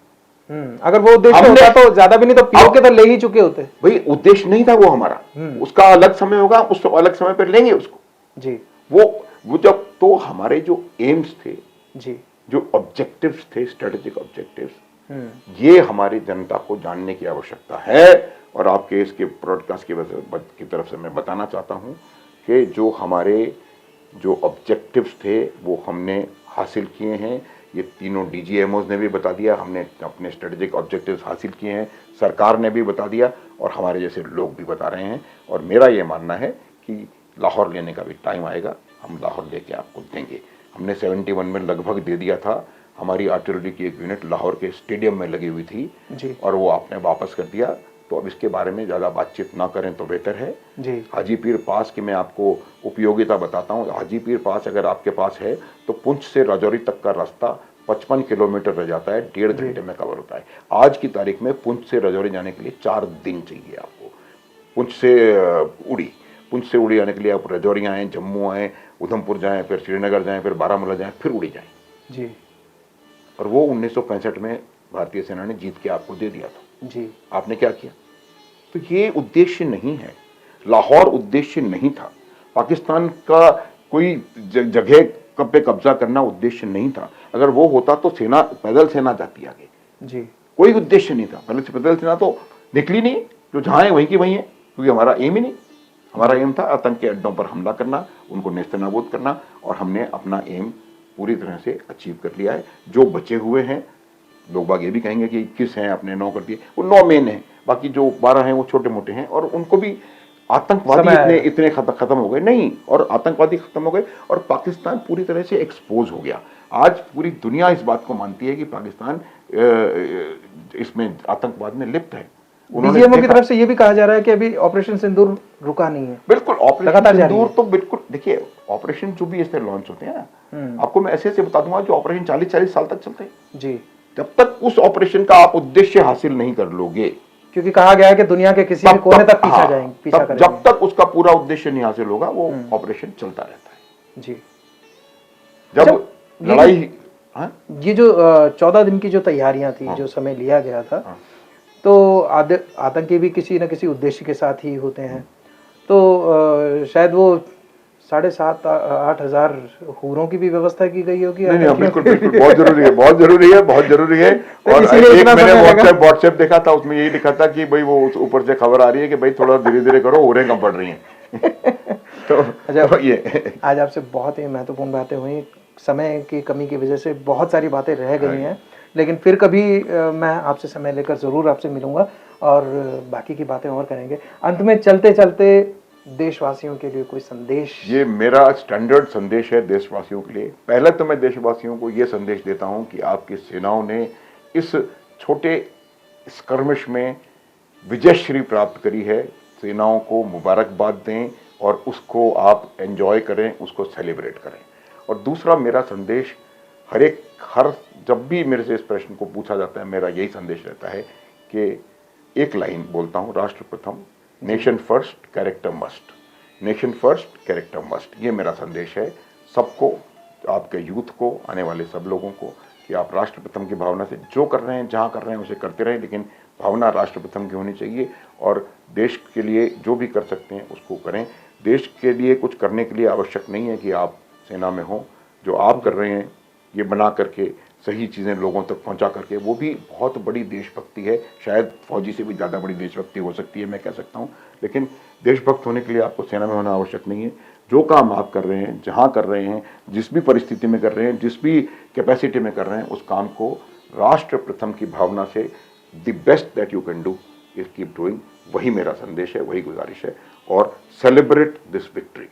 अगर वो उद्देश्य होता तो ज्यादा भी नहीं तो पीओके तो ले ही चुके होते। भाई उद्देश्य नहीं था वो हमारा, उसका अलग समय होगा, उस अलग समय पर लेंगे उसको जी। वो जब, तो हमारे जो एम्स थे जी, जो ऑब्जेक्टिव्स थे, स्ट्रेटेजिक ऑब्जेक्टिव्स, ये हमारी जनता को जानने की आवश्यकता है। और आपके इसके ब्रॉडकास्ट की तरफ से मैं बताना चाहता हूं कि जो हमारे जो ऑब्जेक्टिव्स थे वो हमने हासिल किए हैं। ये तीनों डीजीएमओज ने भी बता दिया, हमने अपने स्ट्रेटेजिक ऑब्जेक्टिव्स हासिल किए हैं, सरकार ने भी बता दिया और हमारे जैसे लोग भी बता रहे हैं। और मेरा ये मानना है कि लाहौर लेने का भी टाइम आएगा, हम लाहौर लेके आपको देंगे। हमने 71 में लगभग दे दिया था। हमारी आर्टिलरी की एक यूनिट लाहौर के स्टेडियम में लगी हुई थी जी, और वो आपने वापस कर दिया। तो अब इसके बारे में ज़्यादा बातचीत ना करें तो बेहतर है जी। हाजी पीर पास की मैं आपको उपयोगिता बताता हूँ। हाजी पीर पास अगर आपके पास है तो पुंछ से राजौरी तक का रास्ता 55 किलोमीटर रह जाता है, 1.5 घंटे में कवर होता है। आज की तारीख में पुंछ से राजौरी जाने के लिए 4 दिन चाहिए आपको। पुंछ से उड़ी आने के लिए आप राजौरी आएँ, जम्मू आएँ, उधमपुर जाएँ, फिर श्रीनगर जाएँ, फिर बारामूला जाएँ, फिर उड़ी जाएँ जी। और वो 1965 में भारतीय सेना ने जीत के आपको दे दिया था जी। आपने क्या किया? तो ये उद्देश्य नहीं है, लाहौर उद्देश्य नहीं था, पाकिस्तान का कोई जगह पे कब्जा करना उद्देश्य नहीं था। अगर वो होता तो सेना, पैदल सेना जाती आगे जी। कोई उद्देश्य नहीं था। पहले से पैदल सेना तो निकली नहीं, जो जहां है वहीं की वहीं है, क्योंकि हमारा एम ही नहीं। हमारा एम था आतंक के अड्डों पर हमला करना, उनको नेस्तनाबूद करना, और हमने अपना एम पूरी तरह से अचीव कर लिया है। जो बचे हुए हैं, लोग बाग ये भी कहेंगे कि 21 हैं, अपने 9 कर दिए, वो 9 मेन हैं, बाकी जो 12 हैं वो छोटे मोटे हैं। और उनको भी आतंकवादी इतने खत्म हो गए नहीं, और आतंकवादी खत्म हो गए और पाकिस्तान पूरी तरह से एक्सपोज हो गया। आज पूरी दुनिया इस बात को मानती है कि पाकिस्तान इसमें आतंकवाद में लिप्त है। डीजीएमओ की तरफ से ये भी कहा जा रहा है कि अभी ऑपरेशन सिंदूर रुका नहीं है। बिल्कुल, ऑपरेशन सिंदूर तो बिल्कुल, देखिए ऑपरेशन जो भी ऐसे लॉन्च होते हैं ना, आपको मैं ऐसे बता दूंगा, जो ऑपरेशन 40-40 साल तक चलते हैं जी, जब तक उस ऑपरेशन का आप उद्देश्य हासिल नहीं कर लोगे, क्योंकि कहा गया है कि दुनिया के किसी भी कोने तक पीछा करेंगे, जब तक उसका पूरा उद्देश्य नहीं हासिल होगा वो ऑपरेशन चलता रहता है जी। जब लड़ाई, ये जो 14 दिन की जो तैयारियां थी, जो समय लिया गया था, तो आतंकी भी किसी न किसी उद्देश्य के साथ ही होते हैं। तो शायद वो 7,500-8 हजार हूरों की भी व्यवस्था की गई होगी। नहीं, बिल्कुल बिल्कुल, बहुत जरूरी है, बहुत जरूरी है, बहुत जरूरी है। और एक मैंने व्हाट्सएप देखा था, उसमें यही लिखा था कि भाई वो ऊपर से खबर आ रही है कि भाई थोड़ा धीरे धीरे करो, हूरें कम पड़ रही हैं। तो अच्छा, ये आज आपसे बहुत ही महत्वपूर्ण बातें हुई। समय की कमी की वजह से बहुत सारी बातें रह गई हैं, लेकिन फिर कभी मैं आपसे समय लेकर ज़रूर आपसे मिलूंगा और बाकी की बातें और करेंगे। अंत में चलते चलते देशवासियों के लिए कोई संदेश? ये मेरा स्टैंडर्ड संदेश है देशवासियों के लिए। पहले तो मैं देशवासियों को ये संदेश देता हूं कि आपकी सेनाओं ने इस छोटे स्कर्मिश में विजयश्री प्राप्त करी है। सेनाओं को मुबारकबाद दें और उसको आप एंजॉय करें, उसको सेलिब्रेट करें। और दूसरा मेरा संदेश हर जब भी मेरे से इस प्रश्न को पूछा जाता है, मेरा यही संदेश रहता है कि एक लाइन बोलता हूं, राष्ट्र प्रथम, nation first, character must. Nation first, character must, ये मेरा संदेश है सबको, आपके यूथ को, आने वाले सब लोगों को, कि आप राष्ट्र प्रथम की भावना से जो कर रहे हैं, जहां कर रहे हैं उसे करते रहें, लेकिन भावना राष्ट्र प्रथम की होनी चाहिए। और देश के लिए जो भी कर सकते हैं उसको करें। देश के लिए कुछ करने के लिए आवश्यक नहीं है कि आप सेना में हो। जो आप कर रहे हैं ये बना करके, सही चीज़ें लोगों तक पहुंचा करके, वो भी बहुत बड़ी देशभक्ति है। शायद फौजी से भी ज़्यादा बड़ी देशभक्ति हो सकती है, मैं कह सकता हूं। लेकिन देशभक्त होने के लिए आपको सेना में होना आवश्यक नहीं है। जो काम आप कर रहे हैं, जहां कर रहे हैं, जिस भी परिस्थिति में कर रहे हैं, जिस भी कैपेसिटी में कर रहे हैं, उस काम को राष्ट्र प्रथम की भावना से the best that you can do is keep doing. वही मेरा संदेश है, वही गुजारिश है। और सेलिब्रेट दिस विक्ट्री।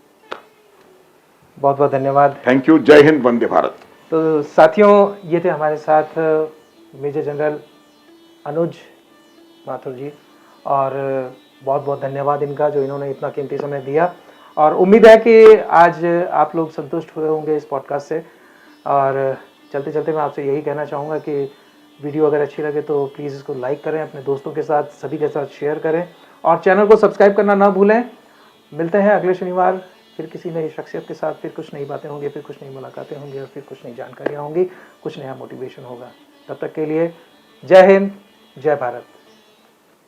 बहुत बहुत धन्यवाद। Thank you. जय हिंद, वंदे भारत। तो साथियों, ये थे हमारे साथ मेजर जनरल अनुज माथुर जी, और बहुत बहुत धन्यवाद इनका, जो इन्होंने इतना कीमती समय दिया। और उम्मीद है कि आज आप लोग संतुष्ट हुए होंगे इस पॉडकास्ट से। और चलते चलते मैं आपसे यही कहना चाहूँगा कि वीडियो अगर अच्छी लगे तो प्लीज़ इसको लाइक करें, अपने दोस्तों के साथ, सभी के साथ शेयर करें, और चैनल को सब्सक्राइब करना ना भूलें। मिलते हैं अगले शनिवार फिर किसी नई शख्सियत के साथ। फिर कुछ नई बातें होंगी, फिर कुछ नई मुलाकातें होंगी, और फिर कुछ नई जानकारियाँ होंगी, कुछ नया मोटिवेशन होगा। तब तक के लिए जय हिंद, जय भारत।